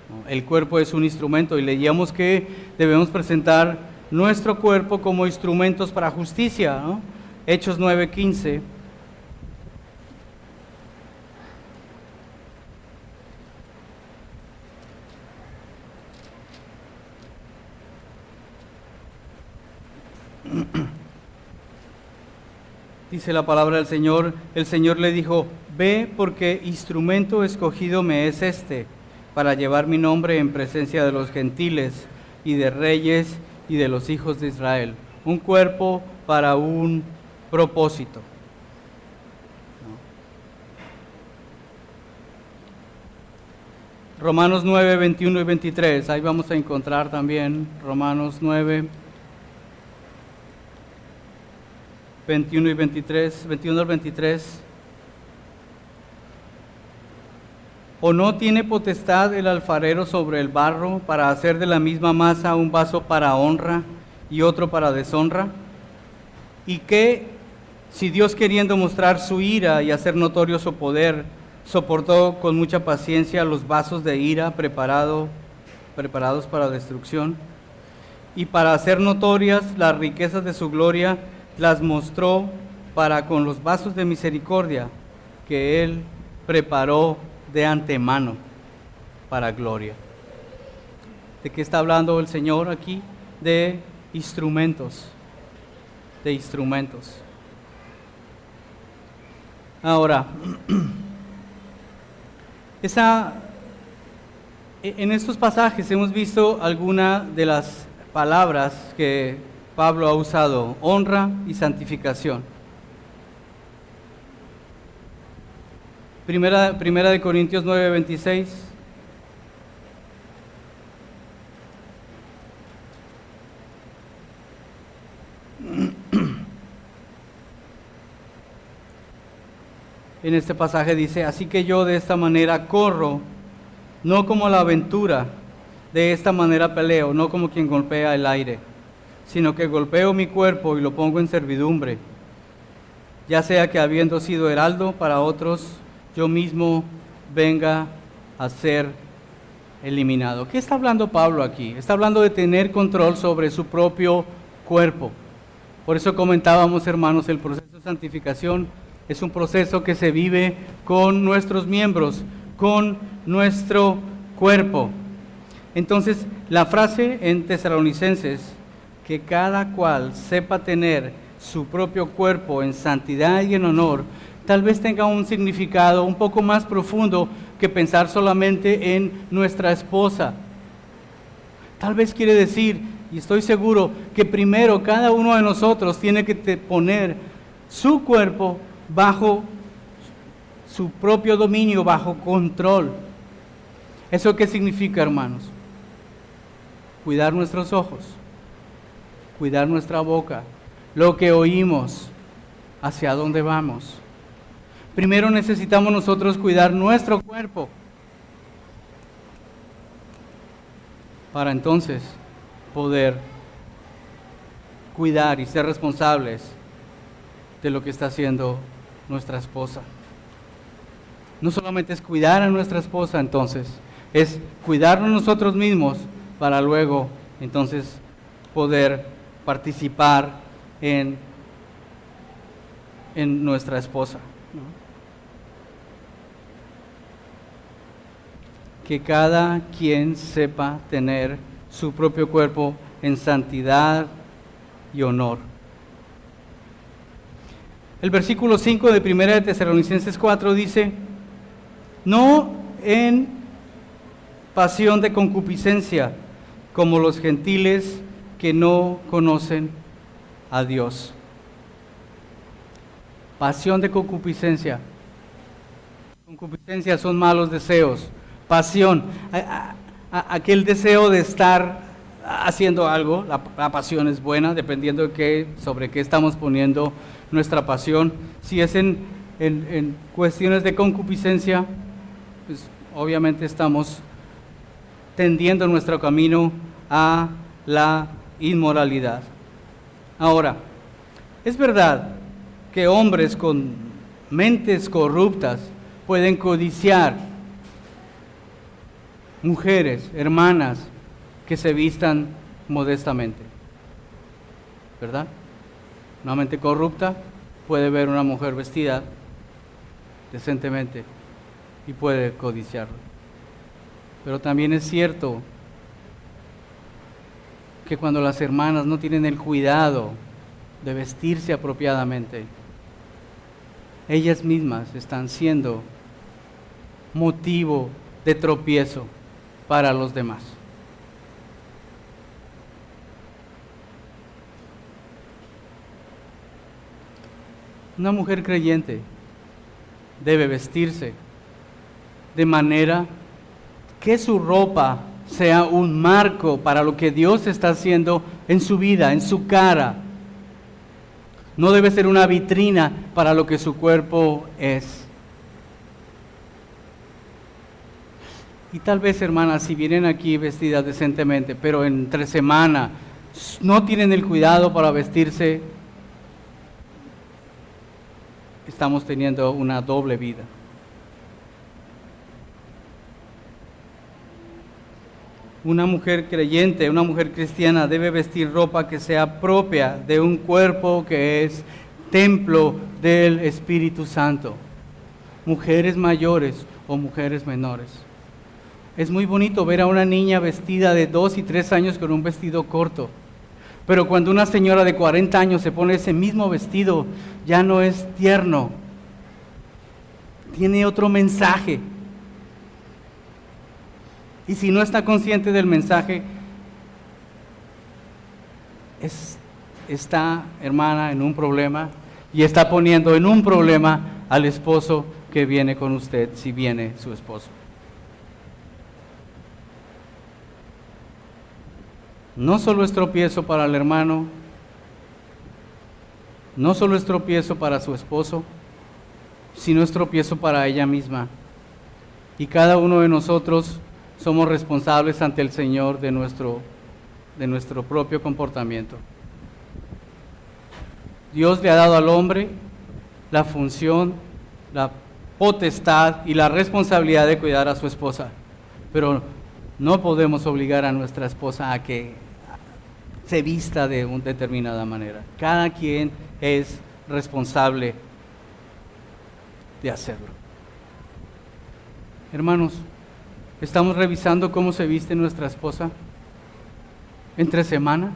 [SPEAKER 1] ¿no? El cuerpo es un instrumento y leíamos que debemos presentar nuestro cuerpo como instrumentos para justicia, ¿no? Hechos 9:15. Dice la palabra del Señor, el Señor le dijo, ve porque instrumento escogido me es este, para llevar mi nombre en presencia de los gentiles y de reyes y de los hijos de Israel. Un cuerpo para un propósito. Romanos 9, 21 y 23, ahí vamos a encontrar también Romanos 9, 21 y 23, 21 al 23. ¿O no tiene potestad el alfarero sobre el barro para hacer de la misma masa un vaso para honra y otro para deshonra? ¿Y qué si Dios, queriendo mostrar su ira y hacer notorio su poder, soportó con mucha paciencia los vasos de ira preparados para destrucción? Y para hacer notorias las riquezas de su gloria, las mostró para con los vasos de misericordia que Él preparó de antemano para gloria. ¿De qué está hablando el Señor aquí? De instrumentos. De instrumentos. Ahora, en estos pasajes hemos visto algunas de las palabras que Pablo ha usado: honra y santificación. Primera de Corintios 9:26. En este pasaje dice, así que yo de esta manera corro, no como la aventura, de esta manera peleo, no como quien golpea el aire, sino que golpeo mi cuerpo y lo pongo en servidumbre, ya sea que habiendo sido heraldo para otros, yo mismo venga a ser eliminado. ¿Qué está hablando Pablo aquí? Está hablando de tener control sobre su propio cuerpo. Por eso comentábamos, hermanos, el proceso de santificación es un proceso que se vive con nuestros miembros, con nuestro cuerpo. Entonces, la frase en Tesalonicenses, que cada cual sepa tener su propio cuerpo en santidad y en honor, tal vez tenga un significado un poco más profundo que pensar solamente en nuestra esposa. Tal vez quiere decir, y estoy seguro, que primero cada uno de nosotros tiene que poner su cuerpo bajo su propio dominio, bajo control. ¿Eso qué significa, hermanos? Cuidar nuestros ojos, cuidar nuestra boca, lo que oímos, hacia dónde vamos. Primero necesitamos nosotros cuidar nuestro cuerpo, para entonces poder cuidar y ser responsables de lo que está haciendo nuestra esposa. No solamente es cuidar a nuestra esposa, entonces, es cuidarnos nosotros mismos para luego, entonces, poder participar en nuestra esposa, ¿no? Que cada quien sepa tener su propio cuerpo en santidad y honor. El versículo 5 de 1 de Tesalonicenses 4 dice: no en pasión de concupiscencia, como los gentiles que no conocen a Dios. Pasión de concupiscencia. Concupiscencia son malos deseos. Pasión, aquel deseo de estar haciendo algo. La pasión es buena, dependiendo de sobre qué estamos poniendo nuestra pasión. Si es en cuestiones de concupiscencia, pues obviamente estamos tendiendo nuestro camino a la inmoralidad. Ahora, es verdad que hombres con mentes corruptas pueden codiciar mujeres, hermanas, que se vistan modestamente, ¿verdad? Una mente corrupta puede ver una mujer vestida decentemente y puede codiciarlo. Pero también es cierto que cuando las hermanas no tienen el cuidado de vestirse apropiadamente, ellas mismas están siendo motivo de tropiezo para los demás. Una mujer creyente debe vestirse de manera que su ropa sea un marco para lo que Dios está haciendo en su vida, en su cara. No debe ser una vitrina para lo que su cuerpo es. Y tal vez, hermanas, si vienen aquí vestidas decentemente, pero entre semana no tienen el cuidado para vestirse, estamos teniendo una doble vida. Una mujer creyente, una mujer cristiana debe vestir ropa que sea propia de un cuerpo que es templo del Espíritu Santo. Mujeres mayores o mujeres menores. Es muy bonito ver a una niña vestida de 2 y 3 años con un vestido corto. Pero cuando una señora de 40 años se pone ese mismo vestido, ya no es tierno. Tiene otro mensaje. Y si no está consciente del mensaje, está, hermana, en un problema y está poniendo en un problema al esposo que viene con usted, si viene su esposo. No solo es tropiezo para el hermano, no solo es tropiezo para su esposo, sino es tropiezo para ella misma. Y cada uno de nosotros somos responsables ante el Señor de nuestro propio comportamiento. Dios le ha dado al hombre la función, la potestad y la responsabilidad de cuidar a su esposa, pero no podemos obligar a nuestra esposa a que se vista de una determinada manera. Cada quien es responsable de hacerlo. Hermanos, ¿estamos revisando cómo se viste nuestra esposa entre semana?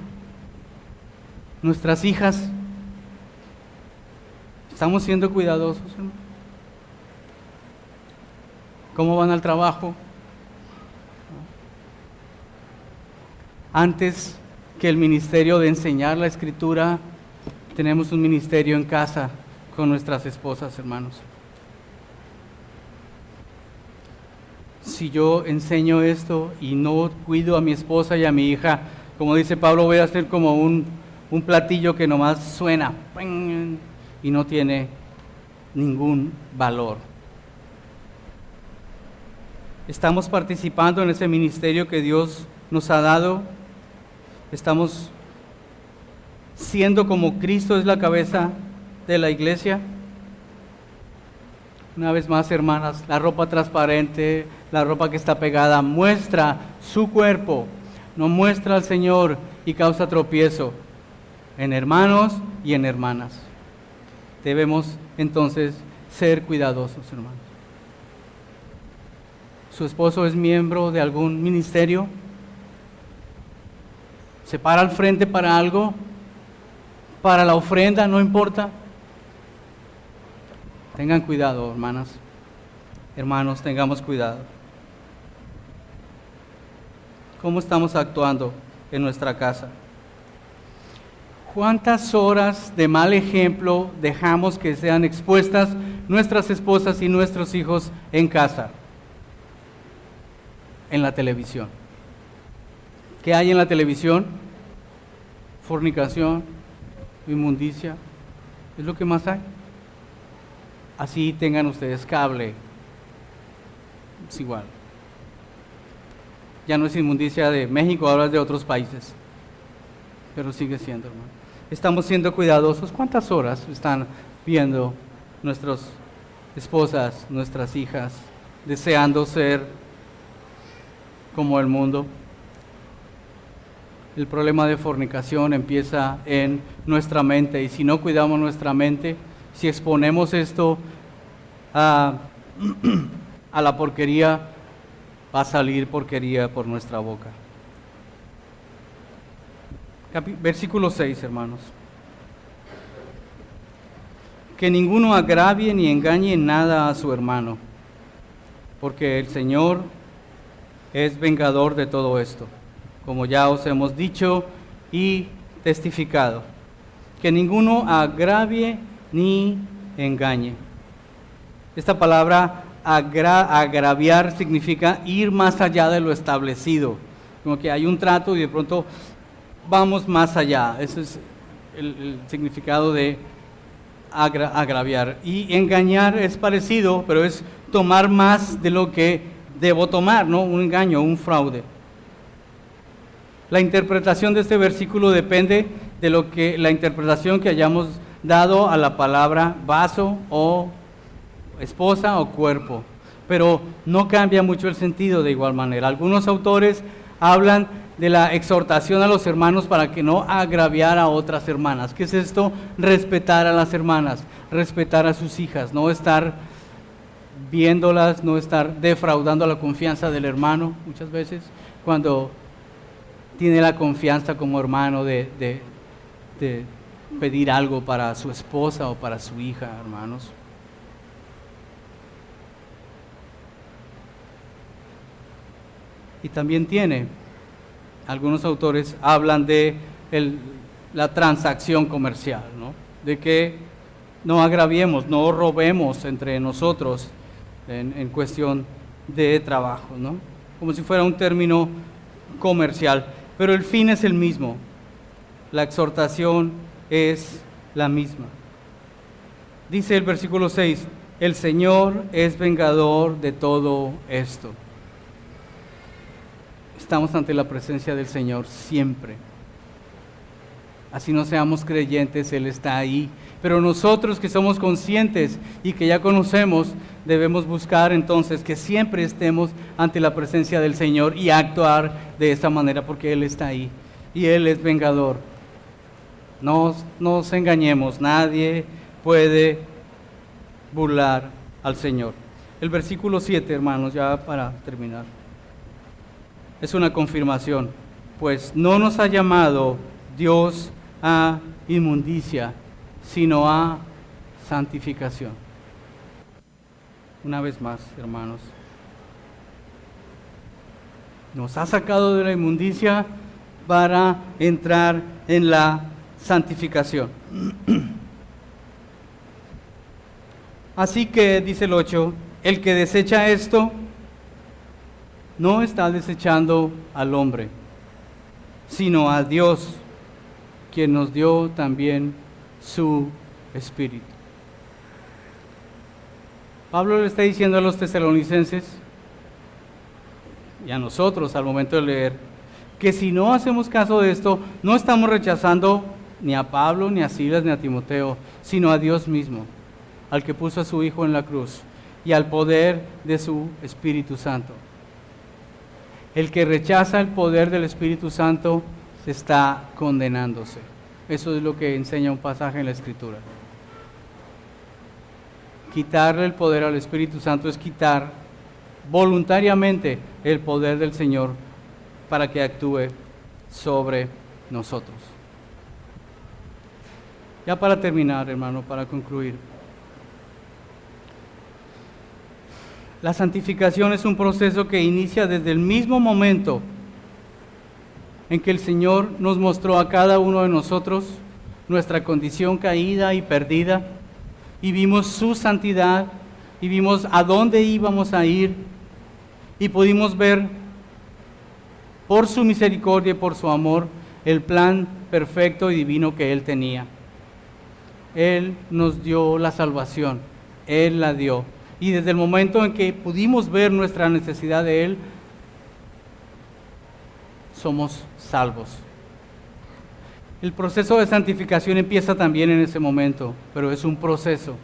[SPEAKER 1] Nuestras hijas, ¿estamos siendo cuidadosos, hermano? ¿Cómo van al trabajo? Antes que el ministerio de enseñar la Escritura, tenemos un ministerio en casa con nuestras esposas, hermanos. Si yo enseño esto y no cuido a mi esposa y a mi hija, como dice Pablo, voy a ser como un platillo que nomás suena y no tiene ningún valor. Estamos participando en ese ministerio que Dios nos ha dado. Estamos siendo como Cristo es la cabeza de la iglesia. Una vez más, hermanas, la ropa transparente, la ropa que está pegada, muestra su cuerpo, no muestra al Señor y causa tropiezo en hermanos y en hermanas. Debemos entonces ser cuidadosos, hermanos. ¿Su esposo es miembro de algún ministerio? ¿Se para al frente para algo? ¿Para la ofrenda? No importa. Tengan cuidado, hermanas. Hermanos, tengamos cuidado. ¿Cómo estamos actuando en nuestra casa? ¿Cuántas horas de mal ejemplo dejamos que sean expuestas nuestras esposas y nuestros hijos en casa? En la televisión. ¿Qué hay en la televisión? Fornicación, inmundicia. Es lo que más hay. Así tengan ustedes cable. Es igual. Ya no es inmundicia de México, ahora es de otros países. Pero sigue siendo, hermano. Estamos siendo cuidadosos. ¿Cuántas horas están viendo nuestras esposas, nuestras hijas, deseando ser como el mundo? El problema de fornicación empieza en nuestra mente, y si no cuidamos nuestra mente, si exponemos esto a la porquería, va a salir porquería por nuestra boca. Versículo 6, hermanos. Que ninguno agravie ni engañe en nada a su hermano, porque el Señor es vengador de todo esto, como ya os hemos dicho y testificado. Que ninguno agravie ni engañe. Esta palabra agraviar significa ir más allá de lo establecido. Como que hay un trato y de pronto vamos más allá. Ese es el significado de agraviar. Y engañar es parecido, pero es tomar más de lo que debo tomar, ¿no? Un engaño, un fraude. La interpretación de este versículo depende de la interpretación que hayamos dado a la palabra vaso o esposa o cuerpo, pero no cambia mucho el sentido de igual manera. Algunos autores hablan de la exhortación a los hermanos para que no agraviar a otras hermanas. ¿Qué es esto? Respetar a las hermanas, respetar a sus hijas, no estar viéndolas, no estar defraudando la confianza del hermano muchas veces cuando tiene la confianza como hermano de pedir algo para su esposa o para su hija, hermanos. Y también algunos autores hablan de la transacción comercial, ¿no? De que no agraviemos, no robemos entre nosotros en cuestión de trabajo, ¿no? Como si fuera un término comercial, pero el fin es el mismo, la exhortación es la misma. Dice el versículo 6, el Señor es vengador de todo esto. Estamos ante la presencia del Señor siempre. Así no seamos creyentes, Él está ahí. Pero nosotros que somos conscientes y que ya conocemos, debemos buscar entonces que siempre estemos ante la presencia del Señor y actuar de esa manera porque Él está ahí. Y Él es vengador. No nos engañemos, nadie puede burlar al Señor. El versículo 7, hermanos, ya para terminar. Es una confirmación, pues no nos ha llamado Dios a inmundicia, sino a santificación. Una vez más, hermanos, nos ha sacado de la inmundicia para entrar en la santificación. Así que, dice el 8, el que desecha esto, no está desechando al hombre, sino a Dios, quien nos dio también su Espíritu. Pablo le está diciendo a los tesalonicenses y a nosotros al momento de leer, que si no hacemos caso de esto, no estamos rechazando ni a Pablo, ni a Silas, ni a Timoteo, sino a Dios mismo, al que puso a su Hijo en la cruz y al poder de su Espíritu Santo. El que rechaza el poder del Espíritu Santo se está condenándose. Eso es lo que enseña un pasaje en la Escritura. Quitarle el poder al Espíritu Santo es quitar voluntariamente el poder del Señor para que actúe sobre nosotros. Ya para terminar, hermano, para concluir. La santificación es un proceso que inicia desde el mismo momento en que el Señor nos mostró a cada uno de nosotros nuestra condición caída y perdida, y vimos su santidad, y vimos a dónde íbamos a ir, y pudimos ver por su misericordia y por su amor el plan perfecto y divino que Él tenía. Él nos dio la salvación, Él la dio. Y desde el momento en que pudimos ver nuestra necesidad de Él, somos salvos. El proceso de santificación empieza también en ese momento, pero es un proceso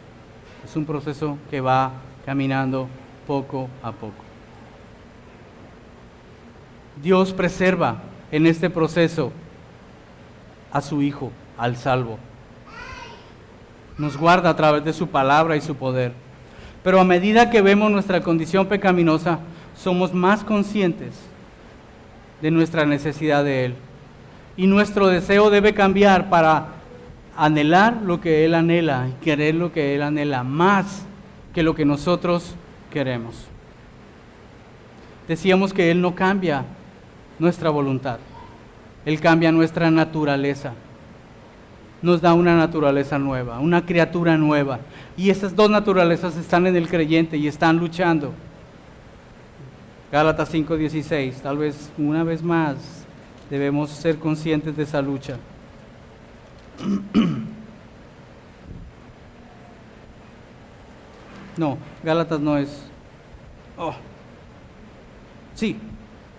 [SPEAKER 1] que va caminando poco a poco. Dios preserva en este proceso a su Hijo, al salvo. Nos guarda a través de su palabra y su poder. Pero a medida que vemos nuestra condición pecaminosa, somos más conscientes de nuestra necesidad de Él. Y nuestro deseo debe cambiar para anhelar lo que Él anhela y querer lo que Él anhela, más que lo que nosotros queremos. Decíamos que Él no cambia nuestra voluntad, Él cambia nuestra naturaleza. Nos da una naturaleza nueva, una criatura nueva. Y esas dos naturalezas están en el creyente y están luchando. Gálatas 5:16, tal vez una vez más debemos ser conscientes de esa lucha. No, Gálatas no es. Oh. Sí.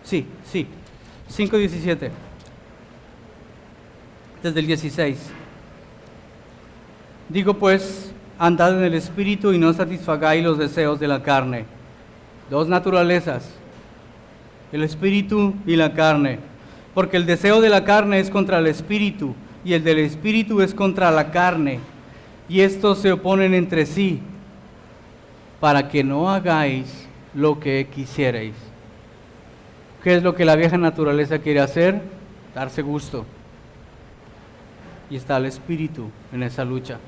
[SPEAKER 1] 5:17. Desde el 16. Digo pues, andad en el Espíritu y no satisfagáis los deseos de la carne. Dos naturalezas, el Espíritu y la carne. Porque el deseo de la carne es contra el Espíritu y el del Espíritu es contra la carne. Y estos se oponen entre sí para que no hagáis lo que quisierais. ¿Qué es lo que la vieja naturaleza quiere hacer? Darse gusto. Y está el Espíritu en esa lucha.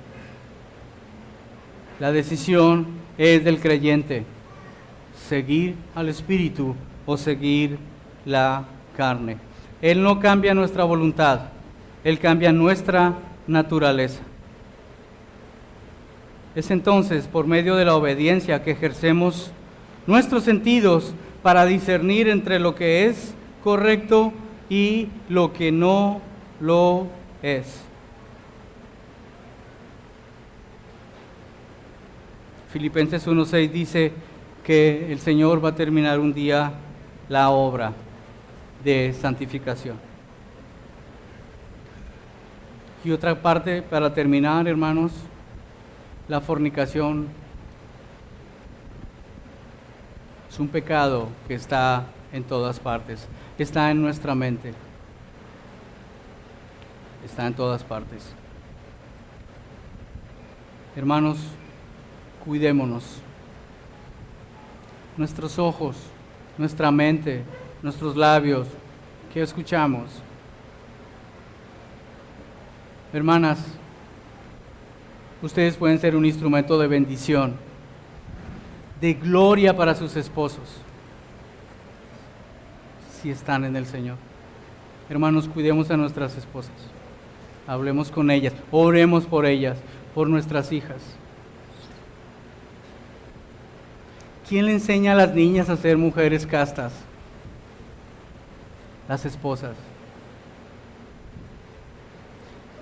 [SPEAKER 1] La decisión es del creyente, seguir al Espíritu o seguir la carne. Él no cambia nuestra voluntad, Él cambia nuestra naturaleza. Es entonces por medio de la obediencia que ejercemos nuestros sentidos para discernir entre lo que es correcto y lo que no lo es. Filipenses 1:6 dice que el Señor va a terminar un día la obra de santificación. Y otra parte para terminar, hermanos, la fornicación es un pecado que está en todas partes, está en nuestra mente, está en todas partes. Hermanos, cuidémonos. Nuestros ojos, nuestra mente, nuestros labios, ¿qué escuchamos? Hermanas, ustedes pueden ser un instrumento de bendición, de gloria para sus esposos, si están en el Señor. Hermanos, cuidemos a nuestras esposas, hablemos con ellas, oremos por ellas, por nuestras hijas. ¿Quién le enseña a las niñas a ser mujeres castas? Las esposas.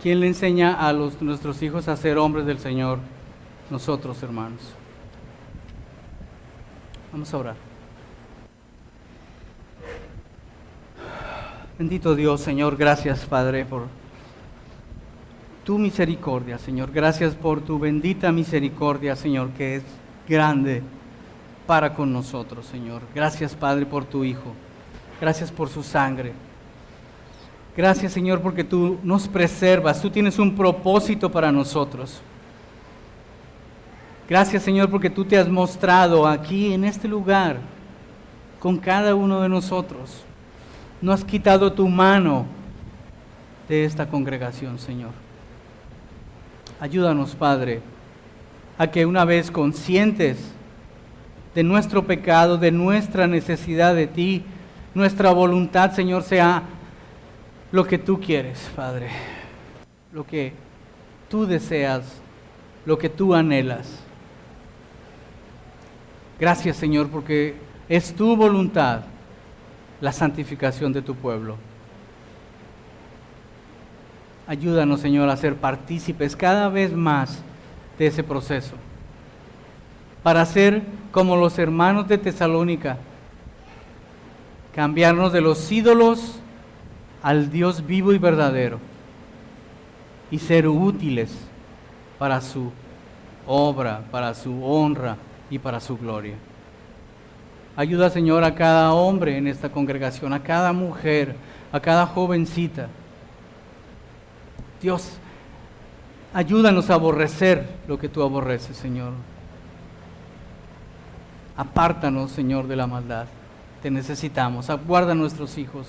[SPEAKER 1] ¿Quién le enseña a nuestros hijos a ser hombres del Señor? Nosotros, hermanos. Vamos a orar. Bendito Dios, Señor, gracias, Padre, por tu misericordia, Señor. Gracias por tu bendita misericordia, Señor, que es grande para con nosotros, Señor. Gracias, Padre, por tu Hijo. Gracias por su sangre. Gracias, Señor, porque tú nos preservas. Tú tienes un propósito para nosotros. Gracias, Señor, porque tú te has mostrado aquí en este lugar con cada uno de nosotros. No has quitado tu mano de esta congregación, Señor. Ayúdanos, Padre, a que una vez conscientes de nuestro pecado, de nuestra necesidad de ti, nuestra voluntad, Señor, sea lo que tú quieres, Padre, lo que tú deseas, lo que tú anhelas. Gracias, Señor, porque es tu voluntad la santificación de tu pueblo. Ayúdanos, Señor, a ser partícipes cada vez más de ese proceso, para ser como los hermanos de Tesalónica, cambiarnos de los ídolos al Dios vivo y verdadero y ser útiles para su obra, para su honra y para su gloria. Ayuda, Señor, a cada hombre en esta congregación, a cada mujer, a cada jovencita. Dios, ayúdanos a aborrecer lo que tú aborreces, Señor. Apártanos, Señor, de la maldad. Te necesitamos. Guarda a nuestros hijos.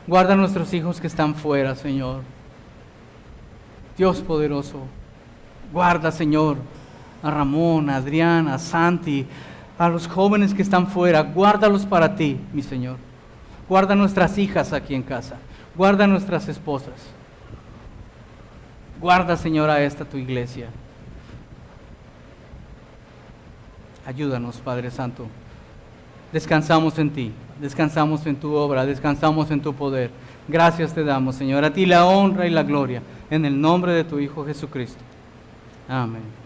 [SPEAKER 1] Guarda a nuestros hijos que están fuera, Señor. Dios poderoso, guarda, Señor, a Ramón, a Adrián, a Santi, a los jóvenes que están fuera. Guárdalos para ti, mi Señor. Guarda a nuestras hijas aquí en casa. Guarda a nuestras esposas. Guarda, Señor, a esta tu iglesia. Ayúdanos, Padre Santo. Descansamos en ti, descansamos en tu obra, descansamos en tu poder. Gracias te damos, Señor. A ti la honra y la gloria, en el nombre de tu Hijo Jesucristo. Amén.